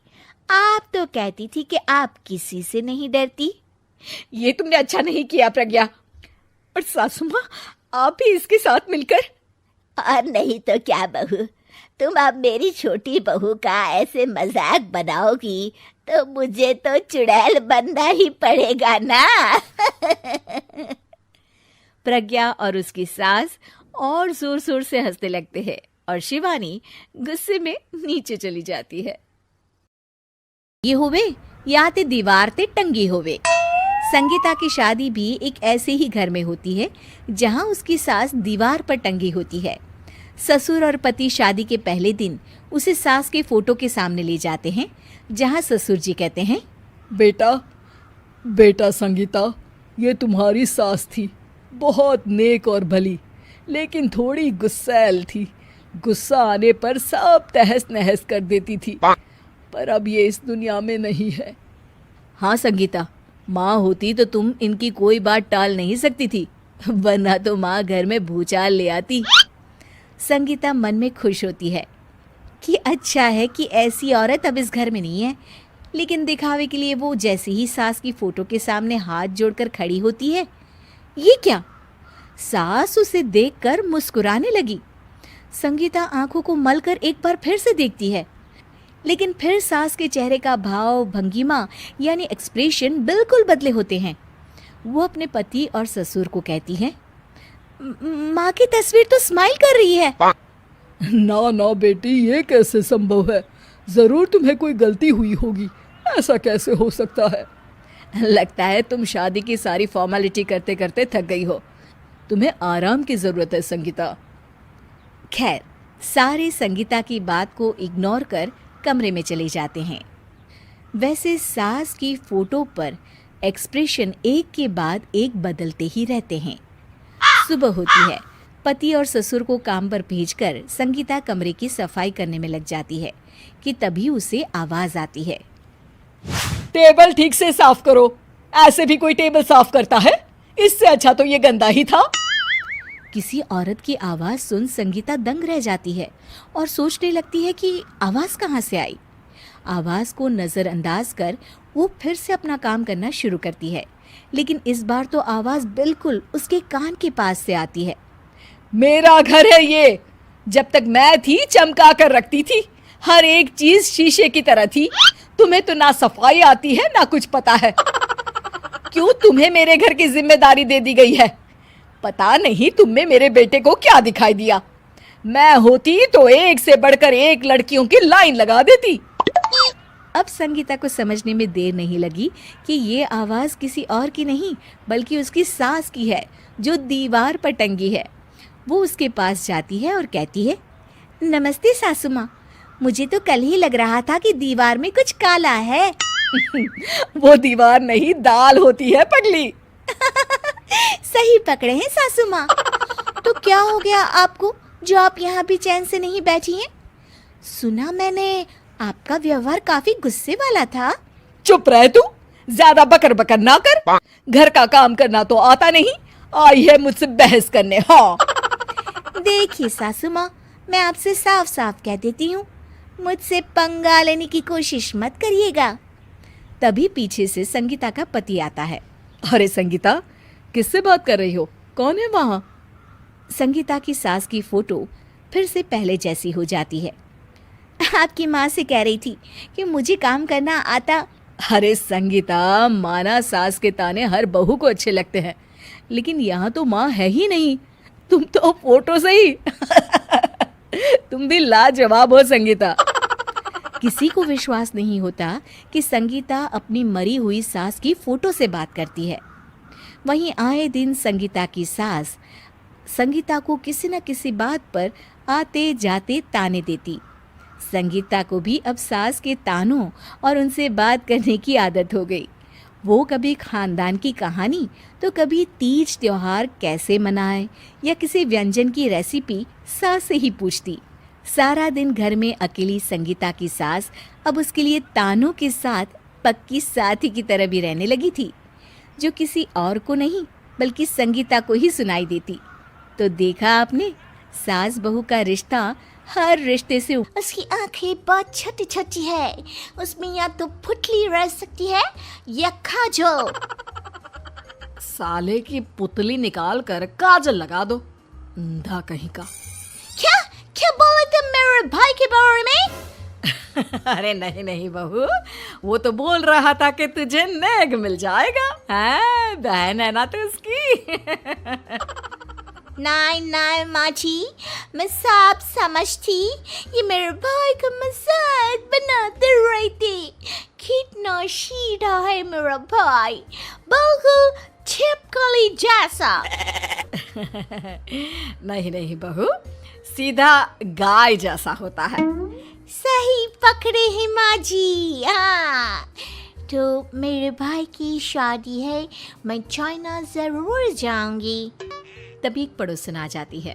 आप तो कहती थी कि आप किसी से नहीं डरती। ये तुमने अच्छा नहीं किया प्रज्ञा। और सासू माँ, आप भी इसके साथ मिलकर। और नहीं तो क्या बहू, तुम अब मेरी छोटी बहू का ऐसे मजाक बनाओगी तो मुझे तो चुड़ैल बनना ही पड़ेगा ना। प्रज्ञा और उसकी सास और जोर जोर से हंसने लगते हैं और शिवानी गुस्से में नीचे चली जाती है। ये होवे या ते दीवार ते टंगी होवे। संगीता की शादी भी एक ऐसे ही घर में होती है जहां उसकी सास दीवार पर टंगी होती है। ससुर और पति शादी के पहले दिन उसे सास के फोटो के सामने ले जाते हैं, जहां ससुर जी कहते हैं, बेटा बेटा संगीता, ये तुम्हारी सास थी, बहुत नेक और भली, लेकिन थोड़ी गुस्सैल थी। गुस्सा आने पर सब तहस नहस कर देती थी, पर अब ये इस दुनिया में नहीं है। हाँ संगीता, माँ होती तो तुम इनकी कोई बात टाल नहीं सकती थी, वरना तो माँ घर में भूचाल ले आती। संगीता मन में खुश होती है कि अच्छा है कि ऐसी औरत अब इस घर में नहीं है, लेकिन दिखावे के लिए वो जैसे ही सास की फोटो के सामने हाथ जोड़कर खड़ी होती है, ये क्या? सास उसे देखकर मुस्कुराने लगी। संगीता आंखों को मलकर एक बार फिर से देखती है, लेकिन फिर सास के चेहरे का भाव, भंगिमा यानी एक्सप्रेशन बिल्कुल बदले होते हैं। वो अपने पति और ससुर को कहती है, माँ की तस्वीर तो स्माइल कर रही है। ना ना बेटी, ये कैसे संभव है? जरूर तुम्हें कोई गलती हुई होगी, ऐसा कैसे हो सकता है? लगता है तुम शादी की सारी फॉर्मेलिटी करते करते थक गई हो, तुम्हें आराम की जरूरत है संगीता। खैर, सारे संगीता की बात को इग्नोर कर कमरे में चले जाते हैं। वैसे सास की फोटो पर एक्सप्रेशन एक के बाद एक बदलते ही रहते हैं। सुबह होती है, पति और ससुर को काम पर भेजकर संगीता कमरे की सफाई करने में लग जाती है कि तभी उसे आवाज आती है, टेबल ठीक से साफ करो। ऐसे भी कोई टेबल साफ करता है? इससे अच्छा तो ये गंदा ही था। किसी औरत की आवाज सुन संगीता दंग रह जाती है और सोचने लगती है कि आवाज कहाँ से आई। आवाज को नजरअंदाज कर वो फिर से अपना काम करना शुरू करती है, लेकिन इस बार तो आवाज बिल्कुल उसके कान के पास से आती है। मेरा घर है ये। जब तक मैं थी चमका कर रखती थी, हर एक चीज शीशे की तरह थी। तुम्हें तो ना सफाई आती है ना कुछ पता है। क्यों तुम्हें मेरे घर की जिम्मेदारी दे दी गई है? पता नहीं तुम में मेरे बेटे को क्या दिखाई दिया। मैं होती तो एक से बढ़कर एक लड़कियों की लाइन लगा देती। अब संगीता को समझने में देर नहीं लगी कि ये आवाज किसी और की नहीं बल्कि उसकी सास की है, जो दीवार पर टंगी है। वो उसके पास जाती है और कहती है, नमस्ते सासू माँ, मुझे तो कल ही लग रहा था कि दीवार में कुछ काला है। वो दीवार नहीं, दाल होती है पगली। सही पकड़े हैं सासू माँ। तो क्या हो गया आपको जो आप यहाँ भी चैन से नहीं बैठी हैं? सुना मैंने आपका व्यवहार काफी गुस्से वाला था। चुप रह तू, ज्यादा बकर बकर ना कर। घर का काम करना तो आता नहीं, आई है मुझसे बहस करने। हाँ देखिए सासू माँ, मैं आपसे साफ साफ कह देती हूँ, मुझसे पंगा लेने की कोशिश मत करिएगा। तभी पीछे से संगीता का पति आता है। अरे संगीता, किससे बात कर रही हो? कौन है वहाँ? संगीता की सास की फोटो फिर से पहले जैसी हो जाती है। आपकी माँ से कह रही थी कि मुझे काम करना आता। अरे संगीता, माना सास के ताने हर बहू को अच्छे लगते हैं, लेकिन यहाँ तो माँ है ही नहीं, तुम तो फोटो से ही। तुम भी लाजवाब हो संगीता। किसी को विश्वास नहीं होता कि संगीता अपनी मरी हुई सास की फोटो से बात करती है। वहीं आए दिन संगीता की सास संगीता को किसी न किसी बात पर आते जाते ताने देती। संगीता को भी अब सास के तानों और उनसे बात करने की आदत हो गई। वो कभी खानदान की कहानी तो कभी तीज त्योहार कैसे मनाए या किसी व्यंजन की रेसिपी सास से ही पूछती। सारा दिन घर में अकेली संगीता की सास अब उसके लिए तानों के साथ पक्की साथी की तरह भी रहने लगी थी, जो किसी और को नहीं बल्कि संगीता को ही सुनाई देती। तो देखा आपने, सास बहू का रिश्ता हर रिश्ते से उसकी आंखें बहुत छोटी छोटी है, उसमें या तो पुतली रह सकती है या काजल। साले की पुतली निकाल कर काजल लगा दो, अंधा कहीं का। क्या क्या बोले तुम मेरे भाई के बारे में? अरे नहीं नहीं बहू, वो तो बोल रहा था कि तुझे नेग मिल जाएगा। हाँ, बहन है ना तो उसकी। नहीं नहीं माँ जी, मैं सब समझती, ये मेरे भाई का मजाक बनाते रहते। कितना सीधा है मेरा भाई, बिल्कुल छिपकली जैसा। नहीं नहीं बहू, सीधा गाय जैसा होता है। सही पकड़े हैं माँ जी। हाँ, तो मेरे भाई की शादी है, मैं चाइना जरूर जाऊंगी। तभी एक पड़ोसन आ जाती है।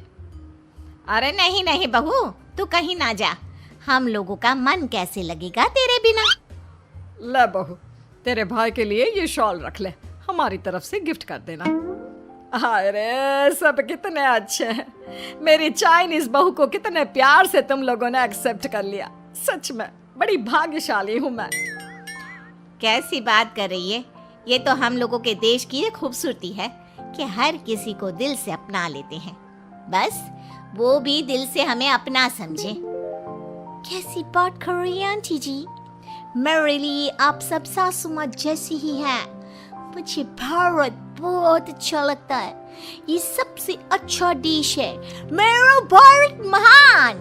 अरे नहीं नहीं बहू, तू कहीं ना जा, हम लोगों का मन कैसे लगेगा तेरे बिना। ले बहू, तेरे भाई के लिए ये शॉल रख ले, हमारी तरफ से गिफ्ट कर देना। हाय रे, सब कितने अच्छे हैं। मेरी चाइनीज बहू को कितने प्यार से तुम लोगों ने एक्सेप्ट कर लिया। सच में बड़ी भाग्यशाली हूँ मैं। कैसी बात कर रही है? ये तो हम लोगों के देश की एक खूबसूरती है कि हर किसी को दिल से अपना लेते हैं, बस वो भी दिल से हमें अपना समझे। कैसी बात कर रही है आंटी जी? मेरे लिए आप सब सासू माँ जैसी ही हैं। मुझे भारत बहुत अच्छा लगता है, ये सबसे अच्छा देश है, मेरा भारत महान।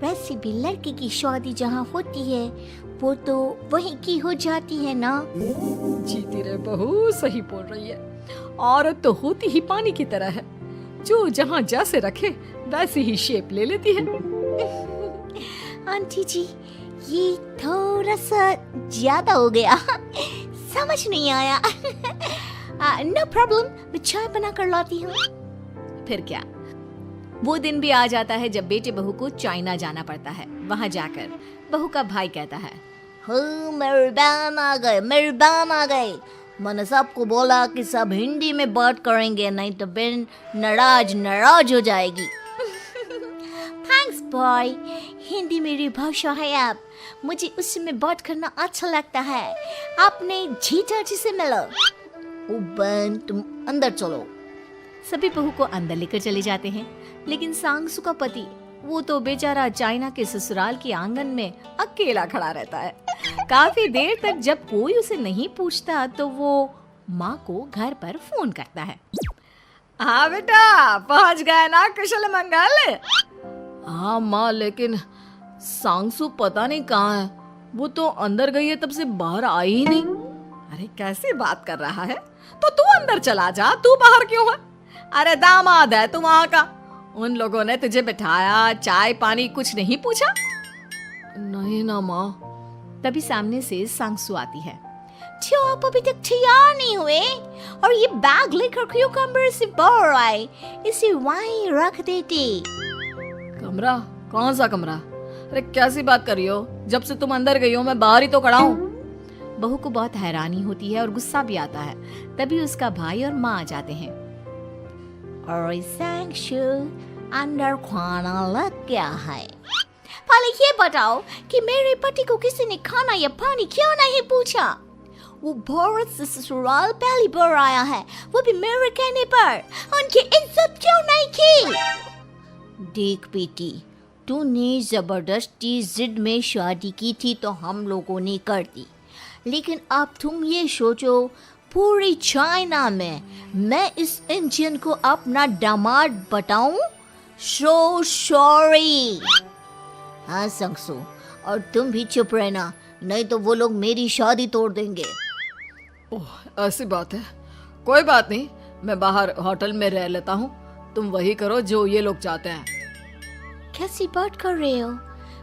वैसे भी लड़के की शादी जहाँ होती है वो तो वहीं की हो जाती है ना। जीती रे बहू, सही बोल रही है। औरत तो होती ही पानी की तरह है, जो जहाँ जैसे रखे वैसी ही शेप ले लेती है। आंटी जी, ये थोड़ा सा ज्यादा हो गया, समझ नहीं आया। नो प्रॉब्लम, मैं चाय बना कर लाती हूँ। फिर क्या, वो दिन भी आ जाता है जब बेटे बहू को चाइना जाना पड़ता है। वहां जाकर बहू का भाई कहता है, मेहरबान आ गए, मेहरबान आ गए। मैंने सबको बोला कि सब हिंदी में बात करेंगे, नहीं तो बहन नाराज हो जाएगी। थैंक्स बॉय, हिंदी मेरी भाषा है। आप मुझे उसमें बात करना अच्छा लगता है। आपने जीजा जी से मिलो। ओ बहन, तुम अंदर चलो। सभी बहू को अंदर लेकर चले जाते हैं, लेकिन सांगसू का पति, वो तो बेचारा चाइना के ससुराल के आंगन में अकेला खड़ा रहता है। काफी देर तक जब कोई उसे नहीं पूछता तो वो माँ को घर पर फोन करता है। हाँ बेटा, पहुँच गए ना कुशल मंगल? हाँ माँ, लेकिन सांगसू पता नहीं कहाँ है, वो तो अंदर गई है तब से बाहर आई ही नहीं। अरे कैसी बात कर रहा है? तो तू अंदर चला जा, तू बाहर क्यों है? अरे दामाद है तू वहाँ का, उन लोगों ने तुझे बिठाया, चाय पानी कुछ नहीं पूछा? नहीं ना माँ। तभी सामने से सांगसू आती है। क्यों आप अभी तक तैयार नहीं हुए? और ये बैग लेकर क्यों कमरे से बाहर आए? इसे वहीं रख देते। कमरा? कौन सा कमरा? अरे कैसी बात कर रही हो? जब से तुम अंदर गई हो मैं बाहर ही तो खड़ा हूँ। बहू को बहुत हैरानी होती है और गुस्सा भी आता है। तभी उसका भाई और माँ आ जाते हैं। और सांगसू, अंदर खाना लग गया है। पहले ये बताओ कि मेरे पति को किसी ने खाना या पानी क्यों नहीं पूछा? वो भारत से ससुराल पहली बार आया है, वो भी मेरे कहने पर। उनकी इज्जत क्यों नहीं की? देख बेटी, तूने जबरदस्ती जिद में शादी की थी तो हम लोगों ने कर दी, लेकिन अब तुम ये सोचो, पूरी चाइना में मैं इस इंडियन को अपना दामाद बताऊं? So sorry. हाँ सांगसू, और तुम भी चुप रहना, नहीं तो वो लोग मेरी शादी तोड़ देंगे। ओह, ऐसी बात है। कोई बात नहीं, मैं बाहर होटल में रह लेता हूँ, तुम वही करो जो ये लोग चाहते हैं। कैसी बात कर रहे हो?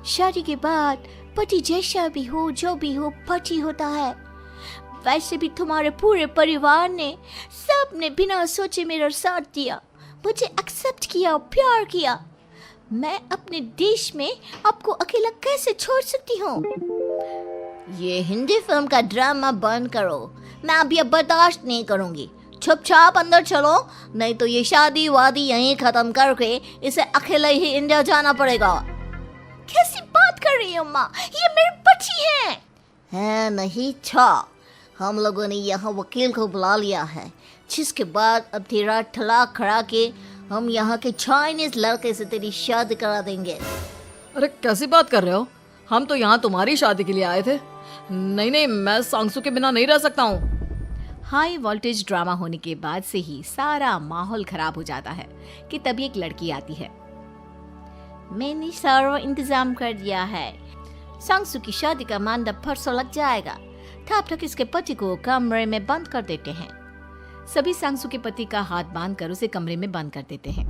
शादी के बाद पति जैसा भी हो, जो भी हो, पति होता है। वैसे भी तुम्हारे पूरे परिवार ने, सबने बिना सोचे मेरा साथ दिया, मुझे एक्सेप्ट किया, प्यार किया। मैं अपने देश में आपको अकेला कैसे छोड़ सकती हूँ? ये हिंदी फिल्म का ड्रामा बंद करो, मैं अब ये बर्दाश्त नहीं करूंगी। चुपचाप अंदर चलो, नहीं तो ये शादी वादी यहीं खत्म करके इसे अकेले ही इंडिया जाना पड़ेगा। कर रही हो माँ? ये मेरे पति हैं। है नहीं छा, हम लोगों ने यहाँ वकील को बुला लिया है, जिसके बाद अब तेरा तलाक करा के हम यहाँ के चाइनीज लड़के से तेरी शादी करा देंगे। अरे कैसी बात कर रहे हो? हम तो यहाँ तुम्हारी शादी के लिए आए थे। नहीं नहीं, मैं सांगसू के बिना नहीं रह सकता हूँ। हाई वोल्टेज ड्रामा होने के बाद से ही सारा माहौल खराब हो जाता है कि तभी एक लड़की आती है। मैंने सारा इंतजाम कर दिया है, सांगसू की शादी का मंडप परसों लग जाएगा, तब तक इसके पति को कमरे में बंद कर देते हैं। सभी सांगसू के पति का हाथ बांधकर उसे कमरे में बंद कर देते हैं।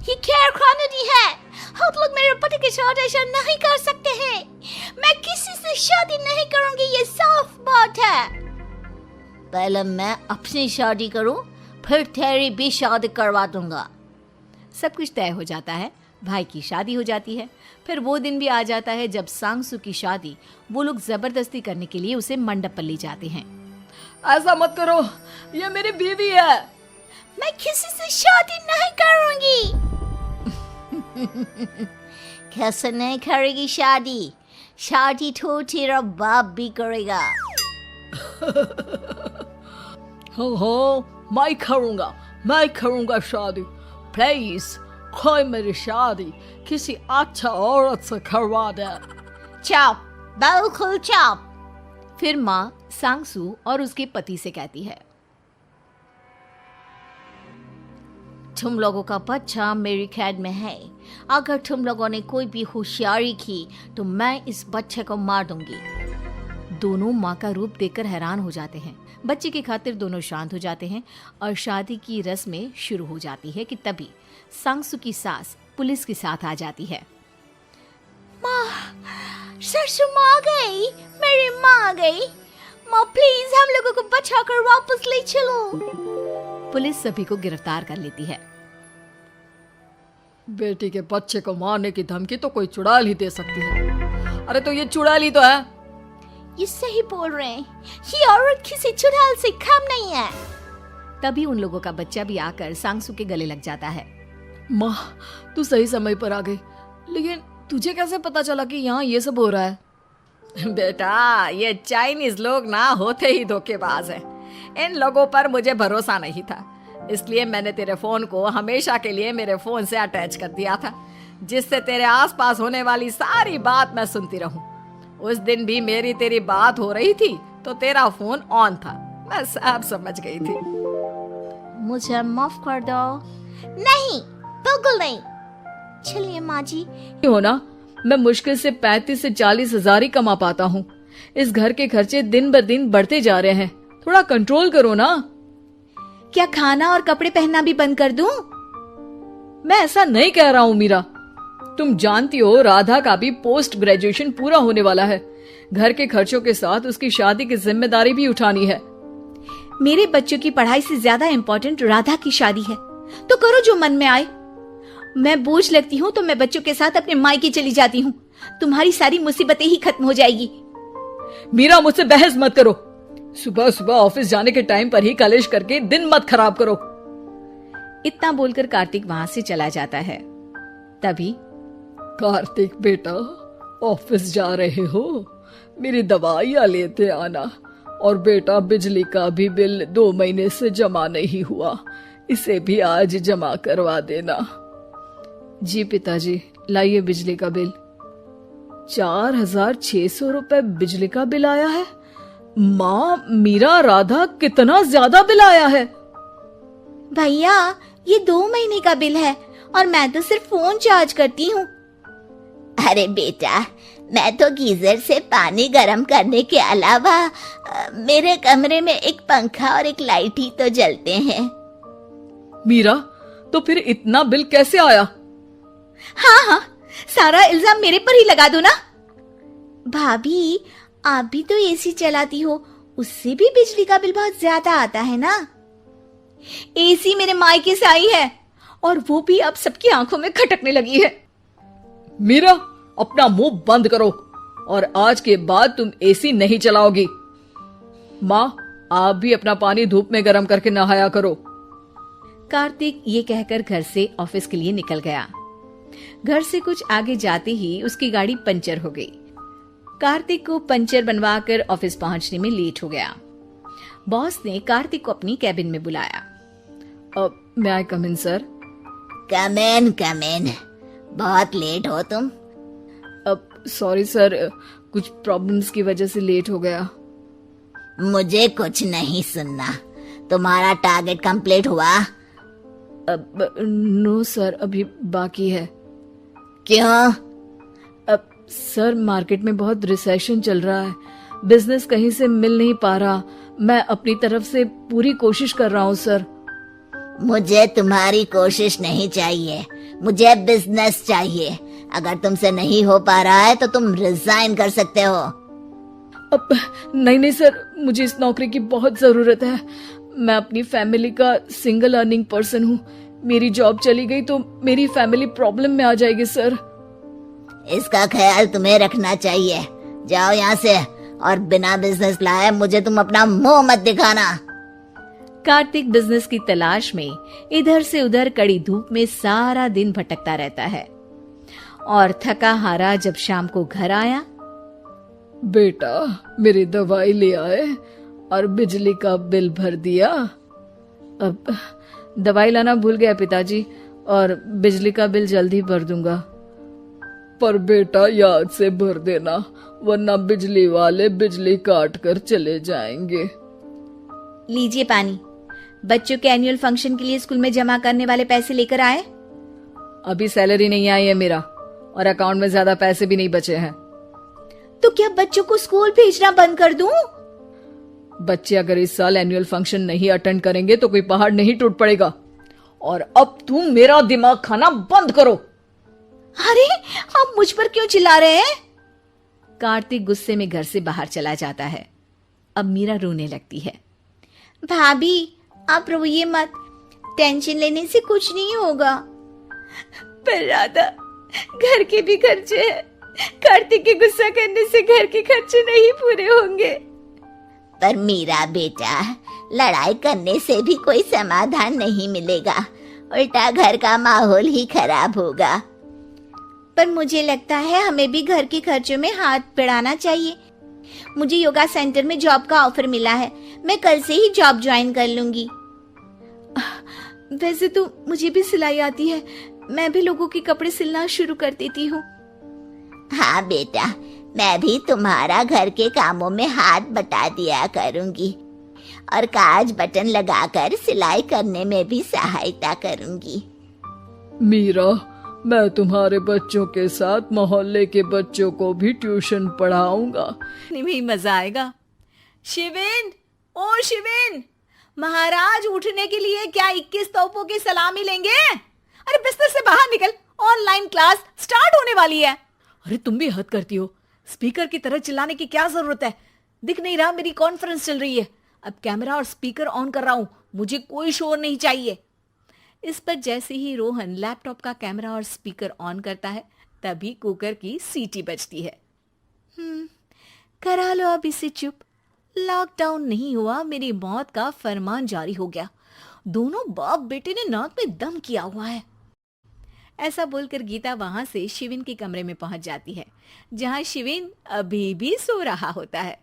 ये गैर कानूनी है, आप लोग मेरे पति के साथ ऐसा नहीं कर सकते हैं। मैं किसी से शादी नहीं करूंगी, ये साफ बात है। पहले मैं अपनी शादी करूं, फिर तेरी भी शादी करवा दूंगा। सब कुछ तय हो जाता है, भाई की शादी हो जाती है। फिर वो दिन भी आ जाता है जब सांगसू की शादी वो लोग जबरदस्ती करने के लिए उसे मंडप पर ले जाते हैं। ऐसा मत करो, ये मेरी बीवी है। मैं किसी से शादी नहीं करूंगी। कैसे नहीं करेगी शादी? शादी तो तेरा बाप भी करेगा। हो, मैं करूंगा शादी। प्लीज कोई मेरी शादी किसी अच्छा औरत से करवा दे। चुप, बिल्कुल चुप। फिर माँ सांगसू और उसके पति से कहती है, तुम लोगों का बच्चा मेरी कैद में है। अगर तुम लोगों ने कोई भी होशियारी की तो मैं इस बच्चे को मार दूंगी। दोनों माँ का रूप देखकर हैरान हो जाते हैं। बच्चे की खातिर दोनों शांत हो जाते हैं और शादी की रस्में शुरू हो जाती है कि तभी सांगसू की सास पुलिस के साथ आ जाती है। माँ, सरसू माँ आ गई, मेरी माँ आ गई। माँ प्लीज हम लोगों को बचाकर वापस ले चलो। पुलिस सभी को गिरफ्तार कर लेती है। बेटी के बच्चे को मारने की धमकी तो कोई चुड़ैल ही दे सकती है। अरे तो ये चुड़ैल ही तो है। ये सही बोल रहे हैं, ये औरत किसी चुड़ैल से कम नहीं है। तभी उन लोगों का बच्चा भी आकर सांगसू के गले लग जाता है। माँ, तू सही समय पर आ गई, लेकिन तुझे कैसे पता चला कि यहाँ ये सब हो रहा है? बेटा, ये चाइनीज लोग ना होते ही धोखेबाज हैं। इन लोगों पर मुझे भरोसा नहीं था, इसलिए मैंने तेरे फोन को हमेशा के लिए मेरे फोन से अटैच कर दिया था, जिससे तेरे आसपास होने वाली सारी बात मैं सुनती रहूं। उस दिन भी मेरी तेरी बात हो रही थी तो तेरा फोन ऑन था, मैं सब समझ गई थी। मुझे माफ कर दो। नहीं, बिल्कुल नहीं। चलिए माँ जी। हो ना, मैं मुश्किल से 35 से 40 हजार ही कमा पाता हूँ। इस घर के खर्चे दिन ब दिन बढ़ते जा रहे हैं, थोड़ा कंट्रोल करो ना। क्या खाना और कपड़े पहनना भी बंद कर दूं? मैं ऐसा नहीं कह रहा हूँ मीरा। तुम जानती हो राधा का भी पोस्ट ग्रेजुएशन पूरा होने वाला है। घर के खर्चों के साथ उसकी शादी की जिम्मेदारी भी उठानी है। मेरे बच्चों की पढ़ाई से ज्यादा इम्पोर्टेंट राधा की शादी है, तो करो जो मन में आए। मैं बोझ लगती हूँ तो मैं बच्चों के साथ अपने मायके चली जाती हूँ। तुम्हारी सारी मुसीबतें ही खत्म हो जाएगी। मीरा, मुझसे बहस मत करो। सुबह सुबह ऑफिस जाने के टाइम पर ही कलेश करके दिन मत खराब करो। इतना बोलकर कार्तिक वहां से चला जाता है। तभी कार्तिक बेटा, ऑफिस जा रहे हो? मेरी दवाइयाँ लेते आना। और बेटा, बिजली का भी बिल 2 महीने से जमा नहीं हुआ, इसे भी आज जमा करवा देना। जी पिताजी, लाइए बिजली का बिल। 4600 रुपए बिजली का बिल आया है। माँ, मीरा, राधा, कितना ज्यादा बिल आया है। भैया, ये 2 महीने का बिल है और मैं तो सिर्फ फोन चार्ज करती हूँ। अरे बेटा, मैं तो गीजर से पानी गर्म करने के अलावा मेरे कमरे में एक पंखा और एक लाइट ही तो जलते हैं। मीरा, तो फिर इतना बिल कैसे आया? हाँ, सारा इल्जाम मेरे पर ही लगा दो ना। भाभी, आप भी तो एसी चलाती हो, उससे भी बिजली का बिल बहुत ज्यादा आता है ना। एसी मेरे मायके से आई है और वो भी अब सबकी आंखों में खटकने लगी है। मीरा, अपना मुंह बंद करो और आज के बाद तुम एसी नहीं चलाओगी। माँ, आप भी अपना पानी धूप में गर्म करके नहाया करो। कार्तिक ये कहकर घर से ऑफिस के लिए निकल गया। घर से कुछ आगे जाते ही उसकी गाड़ी पंचर हो गई। कार्तिक को पंचर बनवाकर ऑफिस पहुंचने में लेट हो गया। बॉस ने कार्तिक को अपनी कैबिन में बुलाया। मे आई कम इन सर? कम इन। बहुत लेट हो तुम। सॉरी सर, कुछ प्रॉब्लम्स की वजह से लेट हो गया। मुझे कुछ नहीं सुनना। तुम्हारा टारगेट कंप्लीट हुआ? नो सर, अभी बाकी है। क्यों? सर, मार्केट में बहुत रिसेशन चल रहा है, बिजनेस कहीं से मिल नहीं पा रहा। मैं अपनी तरफ से पूरी कोशिश कर रहा हूँ सर। मुझे तुम्हारी कोशिश नहीं चाहिए, मुझे बिजनेस चाहिए। अगर तुमसे नहीं हो पा रहा है तो तुम रिजाइन कर सकते हो। अब नहीं सर, मुझे इस नौकरी की बहुत जरूरत है। मैं अपनी फैमिली का सिंगल अर्निंग पर्सन हूँ। मेरी जॉब चली गई तो मेरी फैमिली प्रॉब्लम में आ जाएगी सर। इसका ख्याल तुम्हें रखना चाहिए। जाओ यहाँ से, और बिना बिजनेस लाए मुझे तुम अपना मुंह मत दिखाना। कार्तिक बिजनेस की तलाश में इधर से उधर कड़ी धूप में सारा दिन भटकता रहता है और थका हारा जब शाम को घर आया। बेटा, मेरी दवाई ले आए और बिजली का बिल भर दिया। अब दवाई लाना भूल गया पिताजी, और बिजली का बिल जल्दी भर दूंगा। पर बेटा, याद से भर देना, वरना बिजली वाले बिजली काट कर चले जाएंगे। लीजिए पानी। बच्चों के एनुअल फंक्शन के लिए स्कूल में जमा करने वाले पैसे लेकर आए? अभी सैलरी नहीं आई है मेरा, और अकाउंट में ज्यादा पैसे भी नहीं बचे हैं। तो क्या बच्चों को स्कूल भेजना बंद कर दूं? बच्चे अगर इस साल एनुअल फंक्शन नहीं अटेंड करेंगे तो कोई पहाड़ नहीं टूट पड़ेगा। और अब तुम मेरा दिमाग खाना बंद करो। अरे, आप मुझ पर क्यों चिल्ला रहे हैं? कार्तिक गुस्से में घर से बाहर चला जाता है। अब मीरा रोने लगती है। भाभी, आप रोइए मत। टेंशन लेने से कुछ नहीं होगा। पर राधा, घर के भी खर्चे हैं। कार्तिक के गुस्सा करने से घर के खर्चे नहीं पूरे होंगे। पर मेरा बेटा, लड़ाई करने से भी कोई समाधान नहीं मिलेगा, उल्टा घर का माहौल ही खराब होगा। पर मुझे लगता है हमें भी घर के खर्चों में हाथ बढ़ाना चाहिए। मुझे योगा सेंटर में जॉब का ऑफर मिला है। मैं कल से ही जॉब ज्वाइन कर लूंगी। वैसे तो मुझे भी सिलाई आती है। मैं भी लोगों के कपड़े सिलना शुरू कर देती हूँ। हाँ बेटा, मैं भी तुम्हारा घर के कामों में हाथ बटा दिया करूंगी, और काज बटन लगाकर सिलाई करने में भी सहायता करूंगी। मीरा, मैं तुम्हारे बच्चों के साथ मोहल्ले के बच्चों को भी ट्यूशन पढ़ाऊंगा। भी मजा आएगा। शिविन, ओ शिविन, महाराज उठने के लिए क्या 21 तोपों की सलामी लेंगे? अरे बिस्तर से बाहर निकल, ऑनलाइन क्लास स्टार्ट होने वाली है। अरे तुम भी हद करती हो। स्पीकर की तरह चिल्लाने की क्या जरूरत है? दिख नहीं रहा मेरी कॉन्फ्रेंस चल रही है। अब कैमरा और स्पीकर ऑन कर रहा हूं, मुझे कोई शोर नहीं चाहिए। इस पर जैसे ही रोहन लैपटॉप का कैमरा और स्पीकर ऑन करता है, तभी कुकर की सीटी बजती है। करा लो अब इसे चुप। लॉकडाउन नहीं हुआ, मेरी मौत का फरमान जारी हो गया। दोनों बाप बेटे ने नाक में दम किया हुआ है। ऐसा बोलकर गीता वहां से शिविन के कमरे में पहुंच जाती है, जहां शिविन अभी भी सो रहा होता है।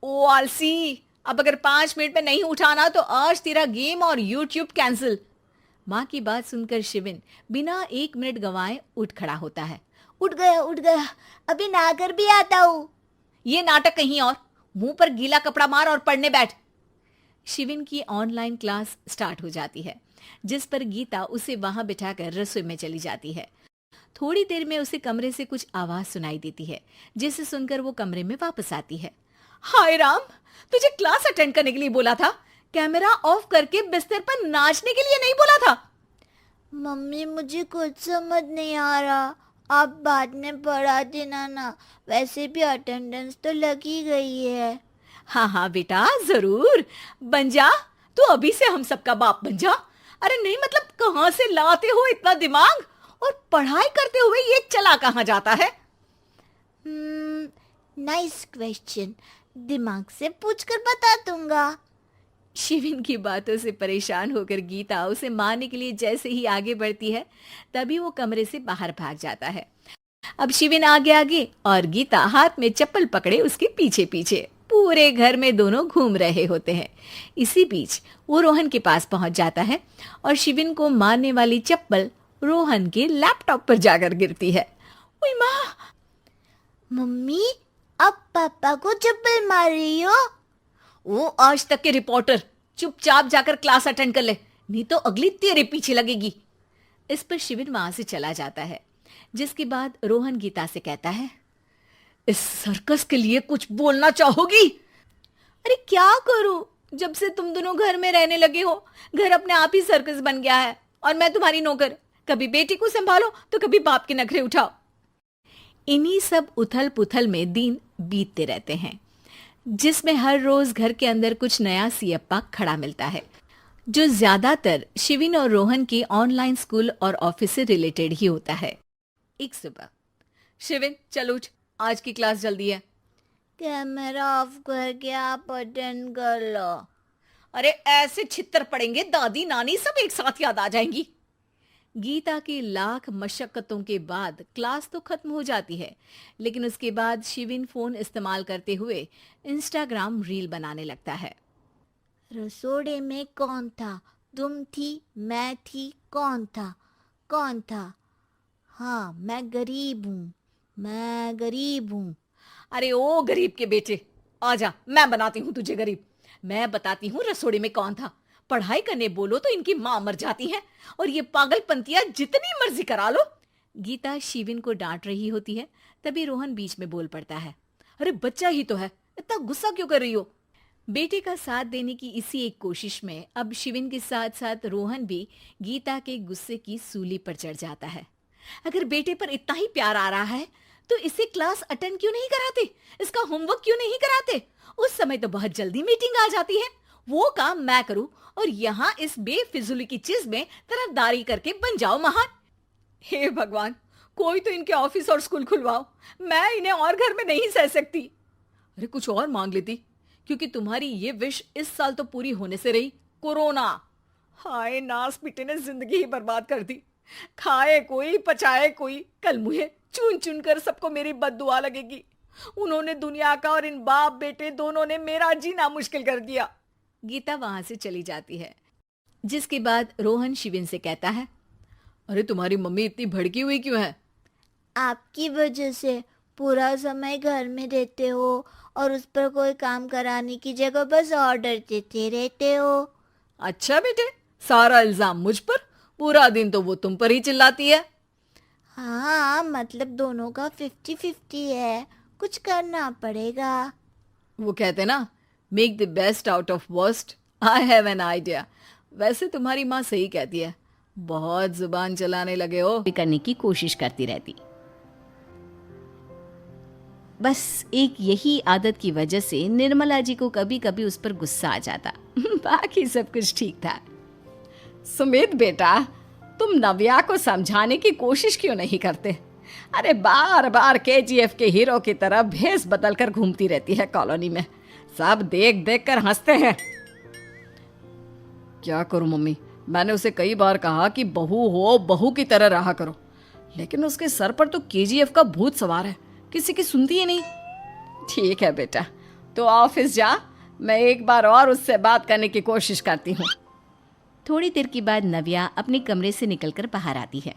ओ आलसी, अब अगर 5 मिनट में नहीं उठाना तो आज तेरा गेम और यूट्यूब कैंसिल। माँ की बात सुनकर शिविन बिना 1 मिनट गंवाए उठ खड़ा होता है। उठ गया, अभी नागर भी आता हूँ। ये नाटक कहीं और। मुंह पर गीला कपड़ा मार और पढ़ने बैठ। शिविन की ऑनलाइन क्लास स्टार्ट हो जाती है, जिस पर गीता उसे वहां बिठाकर रसोई में चली जाती है। थोड़ी देर में उसे कमरे से कुछ आवाज सुनाई देती है, जिसे सुनकर वो कमरे में वापस आती है। हाय राम, तुझे क्लास अटेंड करने के लिए बोला था, कैमरा ऑफ करके बिस्तर पर नाचने के लिए नहीं बोला था। मम्मी, मुझे कुछ समझ नहीं आ रहा, आप बाद में पढ़ा देना ना, वैसे भी अटेंडेंस तो लगी गई है। हाँ बेटा, जरूर बन जा। तू अभी से हम सबका बाप बन जा। अरे नहीं मतलब, कहाँ से लाते हो इतना दिमाग? और पढ़ाई करते हुए ये चला कहाँ जाता है? नाइस क्वेश्चन, दिमाग से पूछकर बता दूंगा। शिविन की बातों से परेशान होकर गीता उसे मारने के लिए जैसे ही आगे बढ़ती है, तभी वो कमरे से बाहर भाग जाता है। अब शिविन आगे आगे और गीता हाथ में चप्पल पकड़े उसके पीछे पीछे पूरे घर में दोनों घूम रहे होते हैं। इसी बीच वो रोहन के पास पहुंच जाता है और शिविन को मारने वाली चप्पल रोहन के लैपटॉप पर जाकर गिरती है। ओए माँ! मम्मी, अब पापा को चप्पल मार रही हो? वो आज तक के रिपोर्टर, चुपचाप जाकर क्लास अटेंड कर ले, नहीं तो अगली तेरे पीछे लगेगी। इस पर शिविन वहां से चला जाता है, जिसके बाद रोहन गीता से कहता है, इस सर्कस के लिए कुछ बोलना चाहोगी? अरे क्या करूं, जब से तुम दोनों घर में रहने लगे हो, घर अपने आप ही सर्कस बन गया है और मैं तुम्हारी नौकर। कभी बेटी को संभालो तो कभी बाप के नखरे उठाओ। इन्हीं सब उथल पुथल में दिन बीतते रहते हैं, जिसमें हर रोज घर के अंदर कुछ नया सियप्पा खड़ा मिलता है, जो ज्यादातर शिविन और रोहन के ऑनलाइन स्कूल और ऑफिस से रिलेटेड ही होता है। एक सुबह, शिविन चल उठ, आज की क्लास जल्दी है। कैमरा ऑफ करके आप अटेंड कर लो। अरे ऐसे छित्तर पड़ेंगे, दादी नानी सब एक साथ याद आ जाएंगी। गीता की लाख मशक्कतों के बाद क्लास तो खत्म हो जाती है, लेकिन उसके बाद शिविन फोन इस्तेमाल करते हुए इंस्टाग्राम रील बनाने लगता है। रसोड़े में कौन था? तुम थी, मैं थी, कौन था? कौन था? हाँ, मैं गरीब हूँ, मैं गरीब हूँ। अरे ओ गरीब के बेटे, आजा, मैं बनाती हूँ तुझे गरीब। मैं बताती हूँ रसोड़े में कौन था। पढ़ाई करने बोलो तो इनकी माँ मर जाती है और ये पागलपंतियां जितनी मर्जी करा लो। गीता शिविन को डांट रही होती है, तभी रोहन बीच में बोल पड़ता है, अरे बच्चा ही तो है, इतना गुस्सा क्यों कर रही हो? बेटे का साथ देने की इसी एक कोशिश में अब शिविन के साथ साथ रोहन भी गीता के गुस्से की सूली पर चढ़ जाता है। अगर बेटे पर इतना ही प्यार आ रहा है तो इसे क्लास अटेंड क्यों नहीं कराते, इसका होमवर्क क्यों नहीं कराते? उस समय तो बहुत जल्दी मीटिंग आ जाती है, वो काम मैं करूं और यहाँ इस बेफिजुली की चीज में तरफदारी करके बन जाओ महान। हे भगवान, कोई तो इनके ऑफिस और स्कूल खुलवाओ, मैं इन्हें और घर में नहीं सह सकती। अरे कुछ और मांग लेती, क्योंकि तुम्हारी ये विश इस साल तो पूरी होने से रही, कोरोना। हाय नास पिटे ने जिंदगी ही बर्बाद कर दी। खाए कोई पचाए कोई, कल मुझे चुन चुन कर सबको मेरी बद्दुआ लगेगी। उन्होंने दुनिया का और इन बाप बेटे दोनों ने मेरा जीना मुश्किल कर दिया। गीता वहां से चली जाती है, जिसके बाद रोहन शिविन से कहता है, अरे तुम्हारी मम्मी इतनी भड़की हुई क्यों है? आपकी वजह से पूरा समय घर में रहते हो और उस पर कोई काम कराने की जगह बस ऑर्डर देते रहते हो। अच्छा बेटे, सारा इल्जाम मुझ पर, पूरा दिन तो वो तुम पर ही चिल्लाती है। हाँ, मतलब दोनों का 50-50 है, कुछ करना पड़ेगा। वो कहते ना, make the best out of worst. I have an idea. वैसे तुम्हारी माँ सही कहती है, बहुत जुबान चलाने लगे हो। करने की कोशिश करती रहती। बस एक यही आदत की वजह से निर्मला जी को कभी कभी उस पर गुस्सा आ जाता। बाकी सब कुछ ठीक था। सुमित बेटा, तुम नव्या को समझाने की कोशिश क्यों नहीं करते? अरे बार बार केजीएफ के हीरो की तरह भेस बदल कर घूमती रहती है कॉलोनी में, सब देख देख कर हंसते हैं। क्या करूं मम्मी, मैंने उसे कई बार कहा कि बहू हो, बहू की तरह रहा करो, लेकिन उसके सर पर तो केजीएफ का भूत सवार है, किसी की सुनती ही नहीं। ठीक है बेटा, तो ऑफिस जा, मैं एक बार और उससे बात करने की कोशिश करती हूँ। थोड़ी देर के बाद नव्या अपने कमरे से निकलकर बाहर आती है।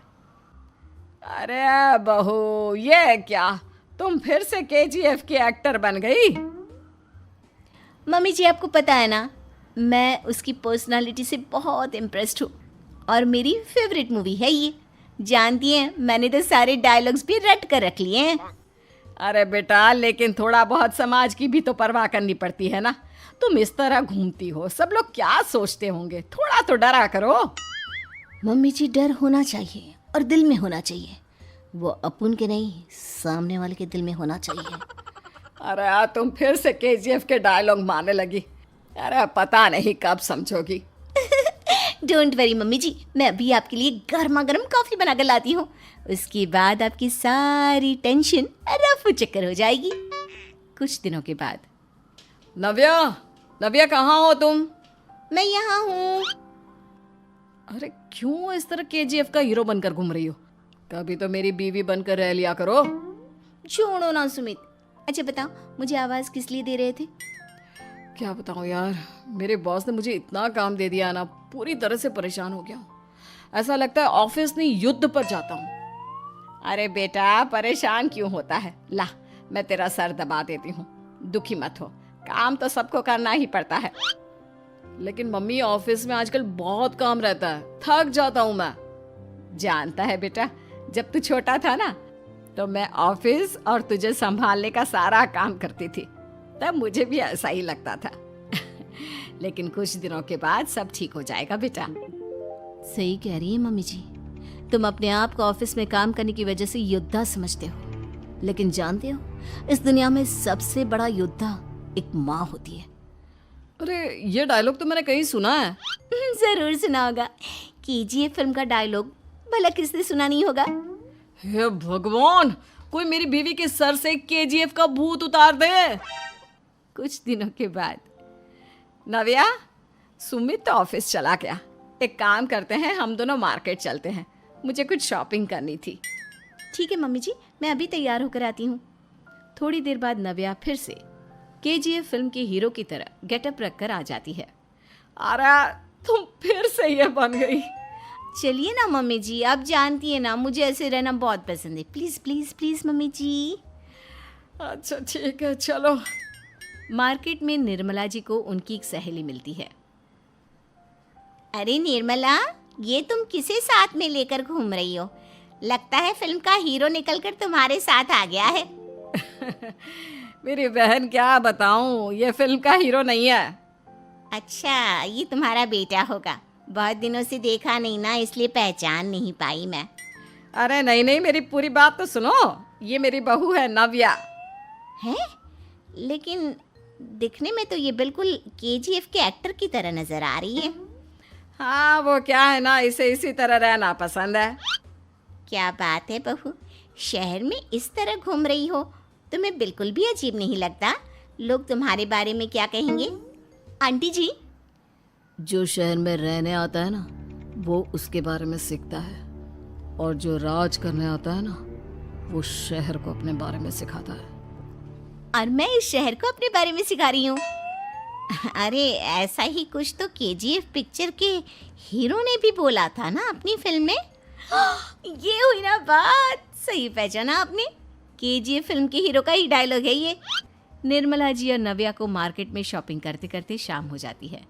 अरे बहू, ये क्या, तुम फिर से केजीएफ की एक्टर बन गई? मम्मी जी, आपको पता है ना, मैं उसकी पर्सनालिटी से बहुत इम्प्रेस्ड हूँ और मेरी फेवरेट मूवी है ये। जानती हैं, मैंने तो सारे डायलॉग्स भी रट कर रख लिए हैं। अरे बेटा, लेकिन थोड़ा बहुत समाज की भी तो परवाह करनी पड़ती है ना। तुम इस तरह घूमती हो, सब लोग क्या सोचते होंगे, थोड़ा तो डरा करो। मम्मी जी, डर होना चाहिए और दिल में होना चाहिए, वो अपुन के नहीं, सामने वाले के दिल में होना चाहिए। अरे तुम फिर से केजीएफ के डायलॉग मारने लगी। अरे पता नहीं कब समझोगी। डोंट वरी मम्मी जी, मैं अभी आपके लिए गर्मा गर्म कॉफी बना कर लाती हूँ, उसके बाद आपकी सारी टेंशन रफू चक्कर हो जाएगी। कुछ दिनों के बाद। नव्या, नव्या कहाँ हो तुम? मैं यहाँ हूँ। अरे क्यों इस तरह केजीएफ का हीरो बनकर घूम रही हो? कभी तो मेरी बीवी बनकर रह लिया करो। छोड़ो ना सुमित। अच्छा बताओ, मुझे आवाज किस लिए दे रहे थे? क्या बताऊं यार, मेरे बॉस ने मुझे इतना काम दे दिया ना, पूरी तरह से परेशान हो गया हूं। ऐसा लगता है ऑफिस नहीं युद्ध पर जाता हूं। अरे बेटा, परेशान क्यों होता है? ला, मैं तेरा सर दबा देती हूँ। दुखी मत हो, काम तो सबको करना ही पड़ता है। लेकिन मम्मी, ऑफिस में आजकल बहुत काम रहता है, थक जाता हूं मैं। जानता है बेटा, जब तू छोटा था ना, तो मैं ऑफिस और तुझे संभालने का सारा काम करती थी। तब मुझे भी ऐसा ही लगता था। लेकिन कुछ दिनों के बाद सब ठीक हो जाएगा बेटा। सही कह रही है मम्मी जी। तुम अपने आप को ऑफिस में काम करने की वजह से योद्धा समझते हो, लेकिन जानते हो, इस दुनिया में सबसे बड़ा योद्धा एक माँ होती है। अरे ये डायलॉग तो मैंने कहीं सुना है। जरूर सुना होगा। केजीएफ फिल्म का डायलॉग भला किसने सुना नहीं होगा? हे भगवान, कोई मेरी बीवी के सर से केजीएफ का भूत उतार दे। कुछ दिनों के बाद नव्या, सुमित तो ऑफिस चला गया। एक काम करते हैं, हम दोनों मार्केट चलते हैं। मुझे कुछ शॉपिंग करनी थी। ठीक है मम्मी जी, मैं अभी तैयार होकर आती हूँ। थोड़ी देर बाद नव्या फिर से केजीएफ फिल्म के हीरो की तरह गेटअप रखकर आ जाती है। अरे तुम फिर से ये बन गई। चलिए ना मम्मी जी, आप जानती है ना मुझे ऐसे रहना बहुत पसंद है। प्लीज प्लीज प्लीज मम्मी जी। अच्छा ठीक है, चलो। मार्केट में निर्मला जी को उनकी एक सहेली मिलती है। अरे निर्मला, ये तुम किसे साथ में लेकर घूम रही हो? लगता है फिल्म का हीरो निकलकर तुम्हारे साथ आ गया है। मेरी बहन, क्या बताऊं, ये फिल्म का हीरो नहीं है। अच्छा, ये तुम्हारा बेटा होगा। बहुत दिनों से देखा नहीं ना, इसलिए पहचान नहीं पाई मैं। अरे नहीं नहीं, मेरी पूरी बात तो सुनो। ये मेरी बहू है नव्या। है? लेकिन दिखने में तो ये बिल्कुल केजीएफ के एक्टर की तरह नजर आ रही है। हाँ, वो क्या है ना, इसे इसी तरह रहना पसंद है। क्या बात है बहू, शहर में इस तरह घूम रही हो, तुम्हें बिल्कुल भी अजीब नहीं लगता? लोग तुम्हारे बारे में क्या कहेंगे? आंटी जी, जो शहर में रहने आता है ना, वो उसके बारे में सीखता है, और जो राज करने आता है ना, वो शहर को अपने बारे में सिखाता है। और मैं इस शहर को अपने बारे में सिखा रही हूँ। अरे ऐसा ही कुछ तो केजीएफ पिक्चर के हीरो ने भी बोला था ना अपनी फिल्म में। ये हुई ना बात, सही पहचाना आपने। केजीएफ फिल्म के हीरो का ही डायलॉग है ये। निर्मला जी और नव्या को मार्केट में शॉपिंग करते करते शाम हो जाती है,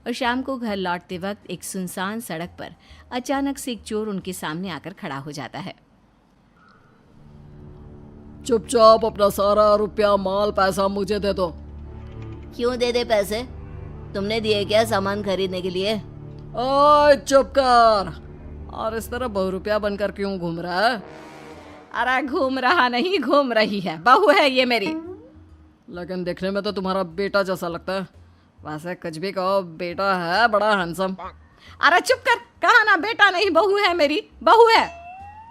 और शाम को घर लौटते वक्त एक सुनसान सड़क पर अचानक से एक चोर उनके सामने आकर खड़ा हो जाता है। चुपचाप अपना सारा रुपया, माल, पैसा मुझे दे दो। क्यों दे दे पैसे? तुमने दिए क्या सामान खरीदने के लिए? ओए चुप कर। और इस तरह बहुरुपया बनकर क्यों घूम रहा है? अरे घूम रहा नहीं, घूम रही है। बहू है ये मेरी। लेकिन दिखने में तो तुम्हारा बेटा जैसा लगता है। वैसे कुछ भी कहो, बेटा है बड़ा हैंडसम। अरे चुप कर, कहा ना बेटा नहीं, बहू है मेरी, बहू है।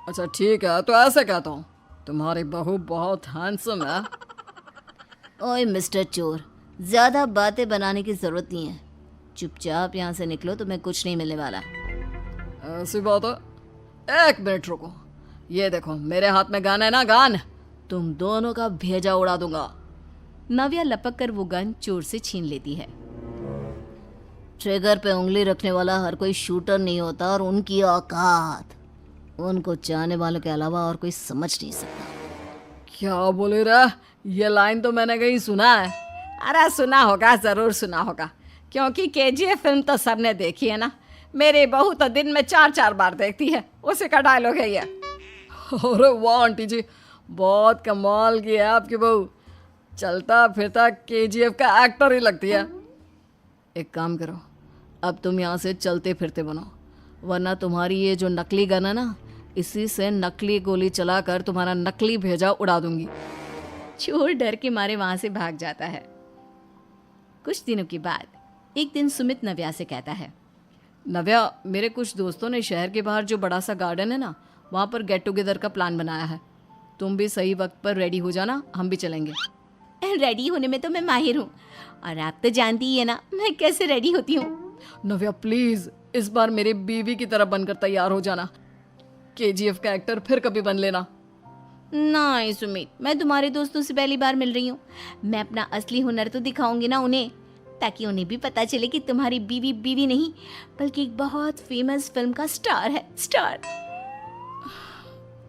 अच्छा ठीक है, तो ऐसे कहता हूँ, तुम्हारी बहू बहुत हैंडसम है। ओए मिस्टर चोर, ज्यादा बातें बनाने की जरूरत नहीं है। चुपचाप यहाँ से निकलो, तुम्हें कुछ नहीं मिलने वाला। ऐसी बात है? एक मिनट रुको, ये देखो मेरे हाथ में गन है ना, गन। तुम दोनों का भेजा उड़ा दूंगा। नव्या लपक कर वो गन चोर से छीन लेती है। ट्रिगर पे उंगली रखने वाला हर कोई शूटर नहीं होता, और उनकी औकात उनको चाहने वालों के अलावा और कोई समझ नहीं सकता। क्या बोले रे? ये लाइन तो मैंने कहीं सुना है। अरे सुना होगा, जरूर सुना होगा, क्योंकि केजीएफ फिल्म तो सबने देखी है ना। मेरी बहू तो दिन में 4-4 बार देखती है। उसी का डायलॉग है ये। अरे वाह आंटी जी, बहुत कमाल की है आपकी बहू। चलता फिरता केजीएफ का एक्टर ही लगती है। एक काम करो, अब तुम यहाँ से चलते फिरते बनो, वरना तुम्हारी ये जो नकली गन है ना, इसी से नकली गोली चलाकर तुम्हारा नकली भेजा उड़ा दूंगी। चोर डर के मारे वहां से भाग जाता है। कुछ दिनों के बाद एक दिन सुमित नव्या से कहता है, नव्या, मेरे कुछ दोस्तों ने शहर के बाहर जो बड़ा सा गार्डन है ना, वहाँ पर गेट टुगेदर का प्लान बनाया है। तुम भी सही वक्त पर रेडी हो जाना, हम भी चलेंगे। रेडी होने में तो मैं माहिर हूँ, और आप तो जानती ही है ना मैं कैसे रेडी होती हूँ। नव्या प्लीज, इस बार मेरी बीवी की तरह बनकर तैयार हो जाना। केजीएफ का एक्टर फिर कभी बन लेना। नहीं सुमित, मैं तुम्हारे दोस्तों से पहली बार मिल रही हूँ। मैं अपना असली हुनर तो दिखाऊंगी ना उन्हें, ताकि उन्हें भी पता चले कि तुम्हारी बीवी बीवी नहीं बल्कि एक बहुत फेमस फिल्म का स्टार है, स्टार।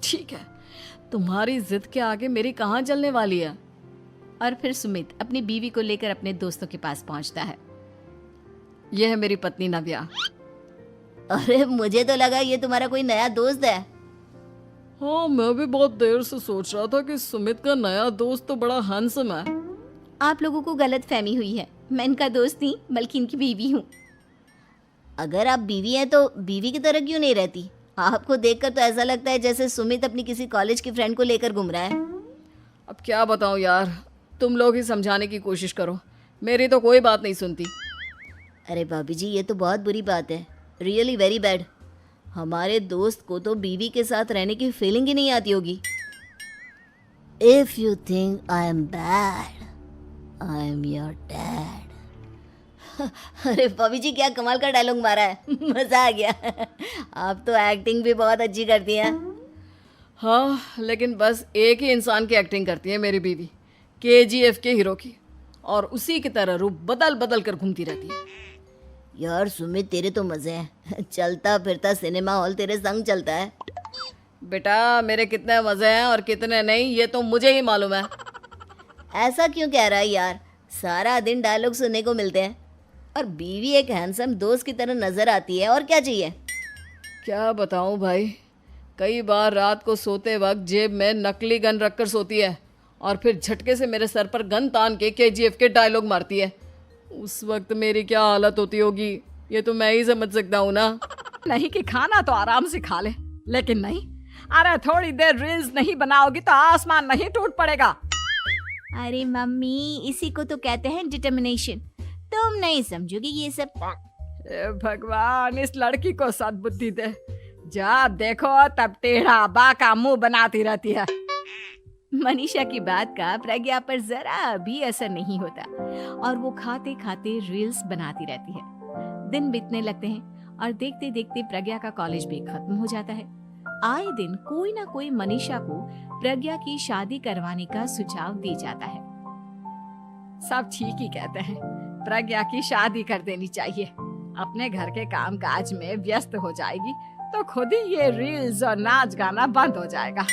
ठीक है, तुम्हारी जिद के आगे मेरी कहाँ चलने वाली है। और फिर सुमित अपनी बीवी को लेकर अपने दोस्तों के पास पहुंचता है। यह है मेरी पत्नी नव्या। अरे मुझे तो लगा ये तुम्हारा कोई नया दोस्त है। हाँ, मैं भी बहुत देर से सोच रहा था कि सुमित का नया दोस्त तो बड़ा हैंडसम है। आप लोगों को गलत फहमी हुई है, मैं इनका दोस्त नहीं बल्कि इनकी बीवी हूँ। अगर आप बीवी हैं तो बीवी की तरह क्यों नहीं रहती? आपको देखकर तो ऐसा लगता है जैसे सुमित अपनी किसी कॉलेज की फ्रेंड को लेकर घूम रहा है। अब क्या बताऊं यार, तुम लोग ही समझाने की कोशिश करो, मेरी तो कोई बात नहीं सुनती। अरे भाभी जी, ये तो बहुत बुरी बात है, रियली वेरी बैड। हमारे दोस्त को तो बीवी के साथ रहने की फीलिंग ही नहीं आती होगी। If you think I am bad, I am your dad. अरे भाभी जी, क्या कमाल का डायलॉग मारा है, मजा आ गया। आप तो एक्टिंग भी बहुत अच्छी करती हैं। हाँ, लेकिन बस एक ही इंसान की एक्टिंग करती है मेरी बीवी, केजीएफ के हीरो की, और उसी की तरह रूप बदल बदल कर घूमती रहती है। यार सुमित, तेरे तो मजे हैं, चलता फिरता सिनेमा हॉल तेरे संग चलता है। बेटा, मेरे कितने मजे हैं और कितने नहीं ये तो मुझे ही मालूम है। ऐसा क्यों कह रहा है यार? सारा दिन डायलॉग सुनने को मिलते हैं और बीवी एक हैंडसम दोस्त की तरह नजर आती है, और क्या चाहिए? क्या बताऊं भाई, कई बार रात को सोते वक्त जेब में नकली गन रखकर सोती है और फिर झटके से मेरे सर पर गन तान के केजीएफ के डायलॉग मारती है। उस वक्त मेरी क्या हालत होती होगी ये तो मैं ही समझ सकता हूँ ना। नहीं कि खाना तो आराम से खा ले, लेकिन नहीं, अरे थोड़ी देर रील्स नहीं बनाओगी तो आसमान नहीं टूट पड़ेगा। अरे मम्मी, इसी को तो कहते हैं डिटर्मिनेशन। तुम नहीं समझोगी ये सब। हे भगवान, इस लड़की को सद्बुद्धि दे। जब देखो तब टेढ़ा बाका मुंह बनाती रहती है। मनीषा की बात का प्रज्ञा पर जरा भी असर नहीं होता और वो खाते खाते रील्स बनाती रहती है। दिन बीतने लगते हैं और देखते देखते प्रज्ञा का कॉलेज भी खत्म हो जाता है। आए दिन कोई ना कोई मनीषा को प्रज्ञा की शादी करवाने का सुझाव दे जाता है। सब ठीक ही कहते हैं, प्रज्ञा की शादी कर देनी चाहिए। अपने घर के काम काज में व्यस्त हो जाएगी तो खुद ही ये रील्स और नाच गाना बंद हो जाएगा।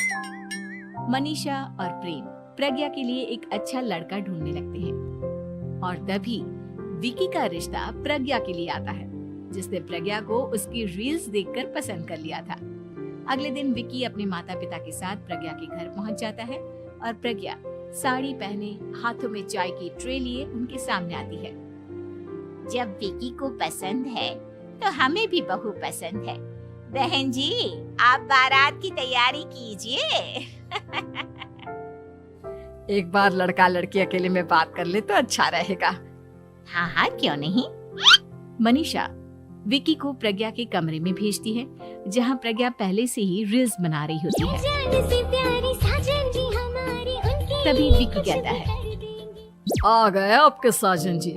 मनीषा और प्रेम प्रज्ञा के लिए एक अच्छा लड़का ढूंढने लगते हैं और तभी विकी का रिश्ता प्रज्ञा के लिए आता है, जिसने प्रज्ञा को उसकी रील्स देखकर पसंद कर लिया था। अगले दिन विकी अपने माता पिता के साथ प्रज्ञा के घर पहुंच जाता है और प्रज्ञा साड़ी पहने हाथों में चाय की ट्रे लिए उनके सामने आती है। जब विकी को पसंद है तो हमें भी बहू पसंद है। बहन जी, आप बारात की तैयारी कीजिए। एक बार लड़का लड़की अकेले में बात कर ले तो अच्छा रहेगा। हाँ हाँ, क्यों नहीं। मनीषा विकी को प्रज्ञा के कमरे में भेजती है, जहां प्रज्ञा पहले से ही रील्स बना रही होती है। तभी विकी कहता है, आ गए आपके साजन जी,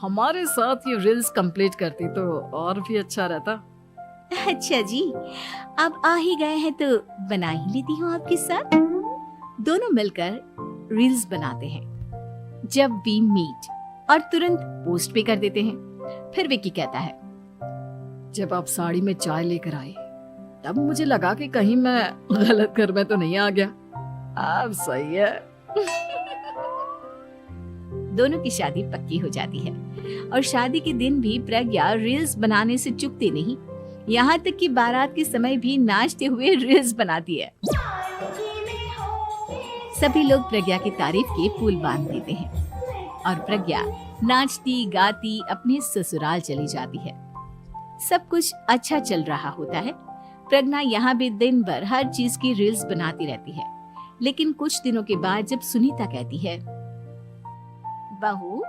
हमारे साथ ये रील्स कंप्लीट करती तो और भी अच्छा रहता। अच्छा जी, अब आ ही गए हैं तो बना ही लेती हूँ आपके साथ। दोनों मिलकर रील्स बनाते हैं। जब वी मीट और तुरंत पोस्ट भी कर देते हैं। फिर विकी कहता है, जब आप साड़ी में चाय लेकर आई तब मुझे लगा कि कहीं मैं गलत घर में तो नहीं आ गया। अब सही है। दोनों की शादी पक्की हो जाती है और शादी के दिन भी प्रज्ञा रील्स बनाने से चूकती नहीं, यहाँ तक कि बारात के समय भी नाचते हुए रील्स बनाती है। सभी लोग प्रज्ञा की तारीफ के पुल बांध देते हैं और प्रज्ञा नाचती गाती अपने ससुराल चली जाती है। सब कुछ अच्छा चल रहा होता है। प्रज्ञा यहाँ भी दिन भर हर चीज की रील्स बनाती रहती है, लेकिन कुछ दिनों के बाद जब सुनीता कहती है, बहू,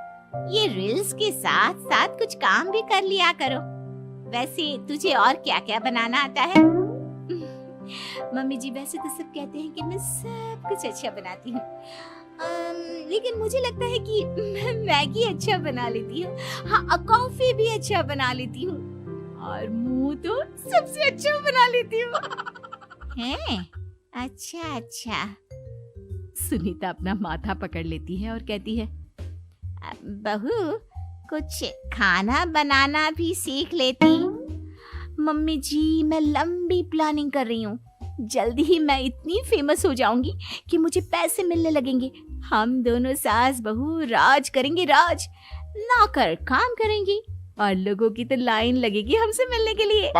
ये रील्स के साथ साथ कुछ काम भी कर लिया करो। वैसे तुझे और क्या क्या बनाना आता है? मम्मी जी, वैसे तो सब कहते हैं कि मैं सब कुछ अच्छा बनाती हूँ, लेकिन मुझे लगता है कि मैं मैगी अच्छा बना लेती हूँ, हाँ कॉफी भी अच्छा बना लेती हूँ और मुंह तो सबसे अच्छा बना लेती हूँ। हैं? अच्छा अच्छा। सुनीता अपना माथा पकड़ लेती है और कहती है, बहू, कुछ खाना बनाना भी सीख लेती। मम्मी जी, मैं लंबी प्लानिंग कर रही हूँ। जल्दी ही मैं इतनी फेमस हो जाऊंगी कि मुझे पैसे मिलने लगेंगे। हम दोनों सास बहू राज करेंगे, राज। नौकर काम करेंगी और लोगों की तो लाइन लगेगी हमसे मिलने के लिए।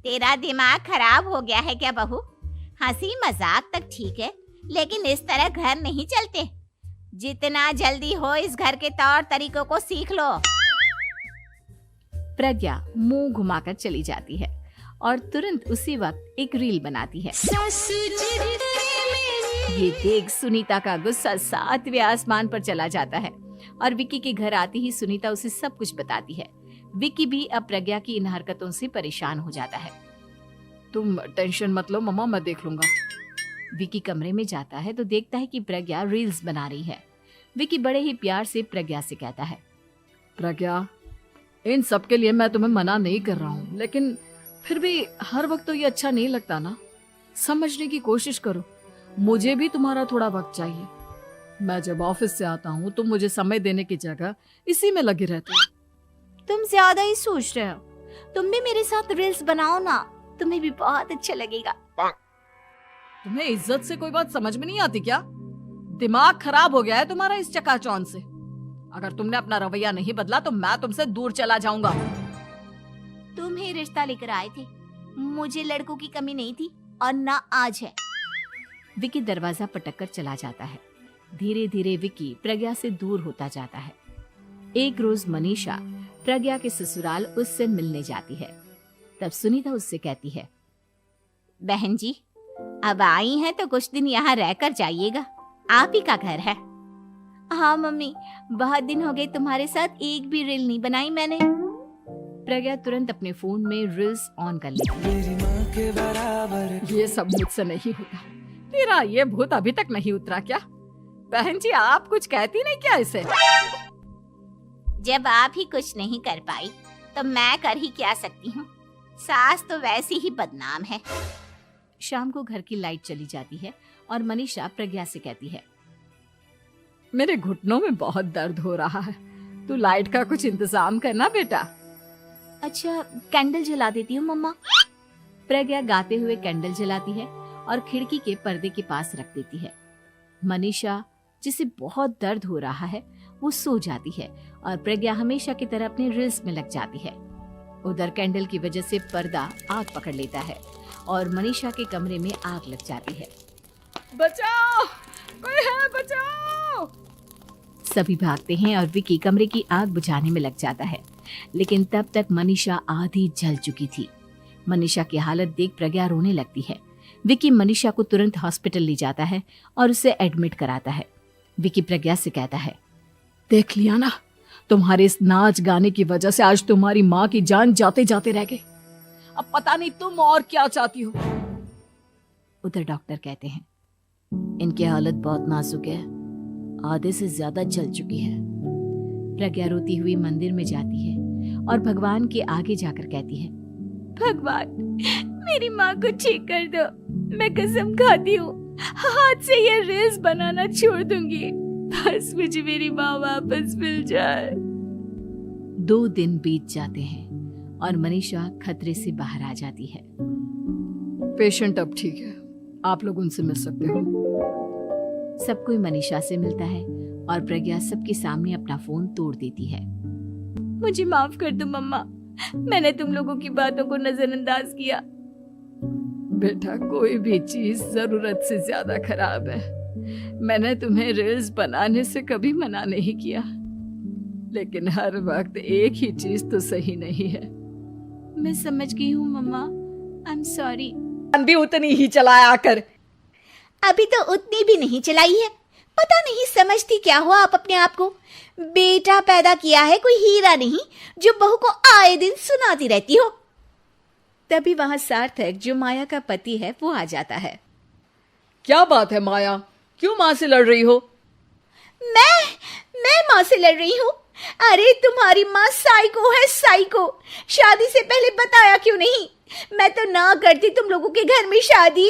तेरा दिमाग खराब हो गया है क्या बहू? हंसी मजाक तक ठीक है, लेकिन इस तरह घर नहीं चलते। जितना जल्दी हो इस घर के तौर तरीकों को सीख लो। प्रज्ञा मुंह घुमाकर चली जाती है और तुरंत उसी वक्त एक रील बनाती है। ये देख सुनीता का गुस्सा 7वें आसमान पर चला जाता है और विक्की के घर आती ही सुनीता उसे सब कुछ बताती है। विक्की भी अब प्रज्ञा की इन हरकतों से परेशान हो जाता है। तुम टेंशन मत लो मम्मा, मैं देख लूंगा। विक्की कमरे में जाता है तो देखता है कि प्रज्ञा रील्स बना रही है। विक्की बड़े ही प्यार से प्रज्ञा से कहता है, प्रज्ञा, इन सब के लिए मैं तुम्हें मना नहीं कर रहा हूँ, लेकिन फिर भी हर वक्त तो ये अच्छा नहीं लगता ना। समझने की कोशिश करो, मुझे भी तुम्हारा थोड़ा वक्त चाहिए। मैं जब ऑफिस से आता हूँ तो मुझे समय देने की जगह इसी में लगे रहते हो। तुम ज्यादा ही सोच रहे हो। तुम भी मेरे साथ रील्स बनाओ ना, तुम्हें भी बहुत अच्छा लगेगा। तुम्हें इज्जत से कोई बात समझ में नहीं आती क्या? दिमाग खराब हो गया है तुम्हारा इस चकाचौंध से। अगर तुमने अपना रवैया नहीं बदला तो मैं तुमसे दूर चला जाऊंगा। तुम ही रिश्ता लेकर आए थे, मुझे लड़कों की कमी नहीं थी और ना आज है। विक्की दरवाजा पटक कर चला जाता है। धीरे धीरे विक्की प्रज्ञा से दूर होता जाता है। एक रोज मनीषा प्रज्ञा के ससुराल उससे मिलने जाती है। तब सुनीता उससे कहती है, बहन जी, अब आई हैं तो कुछ दिन यहाँ रहकर जाइएगा। आप ही का घर है। हाँ मम्मी, बहुत दिन हो गए तुम्हारे साथ एक भी रील नहीं बनाई मैंने। प्रज्ञा तुरंत अपने फोन में रील्स ऑन कर लेती है। ये सब मुझसे नहीं होता। तेरा ये भूत अभी तक नहीं उतरा क्या? बहन जी, आप कुछ कहती नहीं क्या इसे? जब आप ही कुछ नहीं कर पाई तो मैं कर ही क्या सकती हूँ। सास तो वैसी ही बदनाम है। शाम को घर की लाइट चली जाती है और मनीषा प्रज्ञा से कहती है, मेरे घुटनों में बहुत दर्द हो रहा है, तू लाइट का कुछ इंतजाम करना बेटा। अच्छा, कैंडल जला देती हूँ मम्मा। प्रज्ञा गाते हुए कैंडल जलाती है और खिड़की के पर्दे के पास रख देती है। मनीषा, जिसे बहुत दर्द हो रहा है, वो सो जाती है और प्रज्ञा हमेशा की तरह अपने रील्स में लग जाती है। उधर कैंडल की वजह से पर्दा आग पकड़ लेता है और मनीषा के कमरे में आग लग जाती है। बचाओ, कोई है, बचाओ। सभी भागते हैं और विक्की कमरे की आग बुझाने में लग जाता है, लेकिन तब तक मनीषा आधी जल चुकी थी। मनीषा की हालत देख प्रज्ञा रोने लगती है। विक्की मनीषा को तुरंत हॉस्पिटल ले जाता है और उसे एडमिट कराता है। विक्की प्रज्ञा से कहता है, देख लिया ना, तुम्हारे इस नाच गाने की वजह से आज तुम्हारी माँ की जान जाते जाते रह गई। अब पता नहीं तुम और क्या चाहती हो। उधर डॉक्टर कहते हैं, इनकी हालत बहुत नाजुक है, आधे से ज्यादा जल चुकी है। प्रज्ञा रोती हुई मंदिर में जाती है और भगवान के आगे जाकर कहती है, भगवान, मेरी माँ को ठीक कर दो। मैं कसम खाती हूँ हाथ से ये रील्स बनाना छोड़ दूंगी। बस मुझे मेरी माँ वापस मिल जाए। 2 दिन बीत जाते हैं और मनीषा खतरे से बाहर आ जाती है। पेशेंट अब ठीक है, आप लोग उनसे मिल सकते हो। सब कोई मनीषा से मिलता है और प्रज्ञा सबके सामने अपना फोन तोड़ देती है। मुझे माफ कर दो मम्मा, मैंने तुम लोगों की बातों को नजरअंदाज किया। बेटा, कोई भी चीज जरूरत से ज्यादा खराब है। मैंने तुम्हें रील्स बनाने से कभी मना नहीं किया, लेकिन हर वक्त एक ही चीज तो सही नहीं है। मैं समझ गई हूँ मम्मा, आई एम सॉरी। भी उतनी ही चलाया कर। अभी तो उतनी भी नहीं चलाई है। पता नहीं समझती क्या हुआ आप अपने आप को। बेटा पैदा किया है कोई हीरा नहीं जो बहू को आए दिन सुनाती रहती हो। तभी वहां सार्थक, जो माया का पति है, वो आ जाता है। क्या बात है माया, क्यों माँ से लड़ रही हो? मैं माँ से लड़ रही हूँ? अरे तुम्हारी माँ साइको है, साइको। शादी से पहले बताया क्यों नहीं? मैं तो ना करती तुम लोगों के घर में शादी।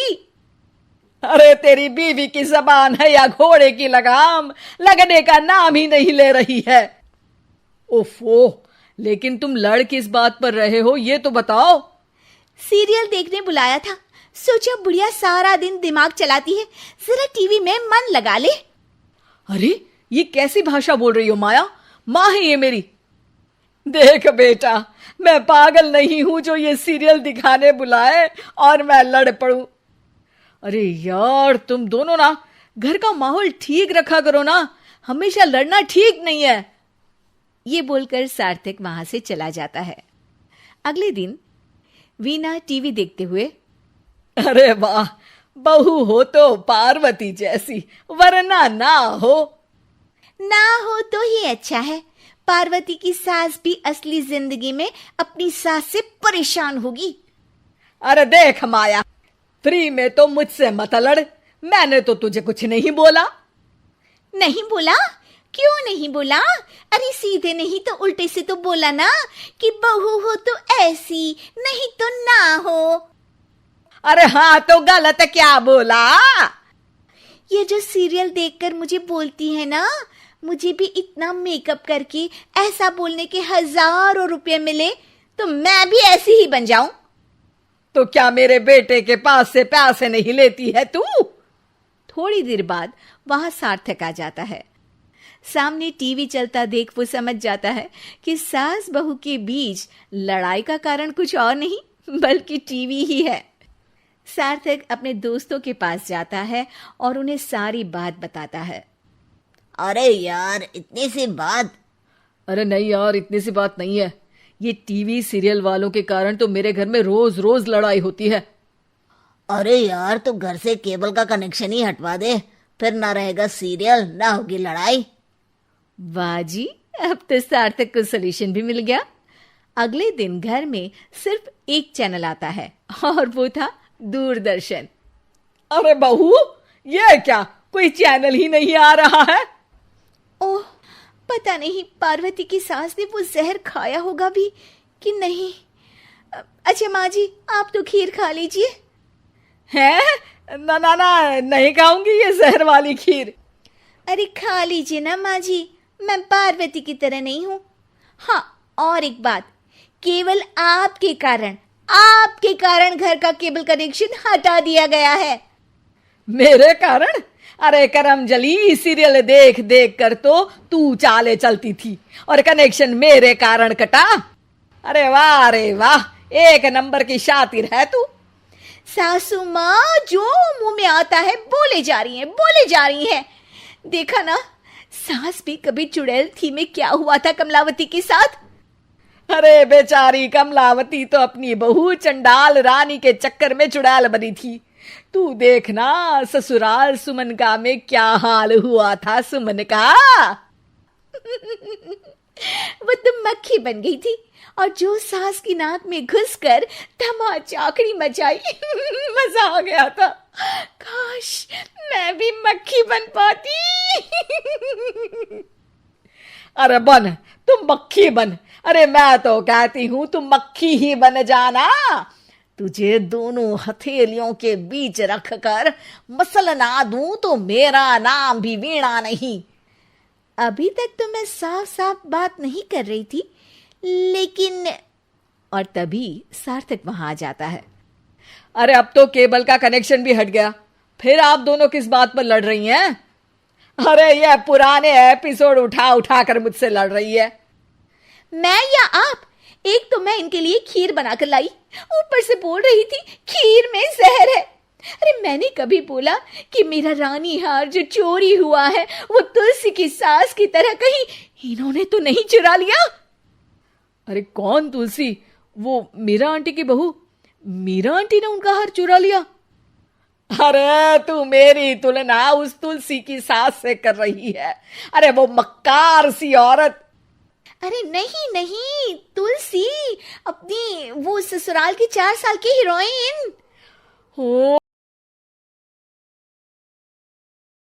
अरे तेरी बीवी की जबान है या घोड़े की लगाम, लगने का नाम ही नहीं ले रही है। ओफो, लेकिन तुम लड़ किस बात पर रहे हो ये तो बताओ। सीरियल देखने बुलाया था, सोचा बुढ़िया सारा दिन दिमाग चलाती है, जरा टीवी में मन लगा ले। अरे ये कैसी भाषा बोल रही हो माया? माँ है ये मेरी। देख बेटा, मैं पागल नहीं हूं जो ये सीरियल दिखाने बुलाए और मैं लड़ पड़ूं। अरे यार, तुम दोनों ना घर का माहौल ठीक रखा करो ना, हमेशा लड़ना ठीक नहीं है। ये बोलकर सार्थक वहां से चला जाता है। अगले दिन वीना टीवी देखते हुए, अरे वाह, बहू हो तो पार्वती जैसी, वरना ना हो। ना हो तो ही अच्छा है। पार्वती की सास भी असली जिंदगी में अपनी सास से परेशान होगी। अरे देख माया, फ्री में तो मुझसे मत लड़, मैंने तो तुझे कुछ नहीं बोला। नहीं बोला? क्यों नहीं बोला? अरे सीधे नहीं तो उल्टे से तो बोला ना कि बहू हो तो ऐसी, नहीं तो ना हो। अरे हाँ, तो गलत क्या बोला? ये जो सीरियल देखकर मुझे बोलती है ना, मुझे भी इतना मेकअप करके ऐसा बोलने के हजारों रुपए मिले तो मैं भी ऐसी ही बन जाऊं। तो क्या मेरे बेटे के पास से पैसे नहीं लेती है तू? थोड़ी देर बाद वहां सार्थक आ जाता है। सामने टीवी चलता देख वो समझ जाता है कि सास बहू के बीच लड़ाई का कारण कुछ और नहीं बल्कि टीवी ही है। सार्थक अपने दोस्तों के पास जाता है और उन्हें सारी बात बताता है। अरे यार, इतनी सी बात? अरे नहीं यार, इतनी सी बात नहीं है। ये टीवी सीरियल वालों के कारण तो मेरे घर में रोज रोज लड़ाई होती है। अरे यार, तो घर से केबल का कनेक्शन ही हटवा दे, फिर ना रहेगा सीरियल, ना होगी लड़ाई। वाह जी, अब तो सार्थक को सोल्यूशन भी मिल गया। अगले दिन घर में सिर्फ एक चैनल आता है और वो था दूरदर्शन। अरे बहू, ये क्या, कोई चैनल ही नहीं आ रहा है? ओह, पता नहीं पार्वती की सास ने वो जहर खाया होगा भी कि नहीं। अच्छा माँ जी, आप तो खीर खा लीजिए। हैं? ना ना ना, नहीं खाऊंगी ये जहर वाली खीर। अरे खा लीजिए ना माँ जी, मैं पार्वती की तरह नहीं हूँ। हाँ, और एक बात, केवल आपके कारण घर का केबल कनेक्शन हटा दिया गया है। मेरे कारण? अरे करम जली, सीरियल देख देख कर तो तू चाले चलती थी और कनेक्शन मेरे कारण कटा। अरे वाह, एक नंबर की शातिर है तू। सासू माँ जो मुंह में आता है बोले जा रही हैं। देखा ना, सास भी कभी चुड़ैल थी में क्या हुआ था कमलावती के साथ। अरे बेचारी कमलावती तो अपनी बहू चंडाल रानी के चक्कर में चुड़ैल बनी थी। तू देखना ससुराल सुमन का में क्या हाल हुआ था सुमन का। वो तो मक्खी बन गई थी और जो सास की नाक में घुसकर धमाचाकड़ी मचाई। मजा आ गया था। काश मैं भी मक्खी बन पाती। अरे बन, तुम मक्खी बन। अरे मैं तो कहती हूं तुम मक्खी ही बन जाना। तुझे दोनों हथेलियों के बीच रखकर मसलना दूं तो मेरा नाम भी वीणा नहीं। अभी तक तो मैं साफ साफ बात नहीं कर रही थी, लेकिन और तभी सार्थक वहां आ जाता है। अरे अब तो केबल का कनेक्शन भी हट गया, फिर आप दोनों किस बात पर लड़ रही हैं? अरे ये पुराने एपिसोड उठा उठा कर मुझसे लड़ रही है। मैं या आप? एक तो मैं इनके लिए खीर बनाकर लाई, ऊपर से बोल रही थी खीर में जहर है। अरे मैंने कभी बोला कि मेरा रानी हार जो चोरी हुआ है वो तुलसी की सास की तरह कहीं इन्होंने तो नहीं चुरा लिया? अरे कौन तुलसी? वो मीरा आंटी की बहू। मीरा आंटी ने उनका हार चुरा लिया? अरे तू मेरी तुलना उस तुलसी की सास से कर रही है। अरे वो मक्कार सी औरत। अरे नहीं, तुलसी अपनी वो ससुराल की 4 साल की हीरोइन। हो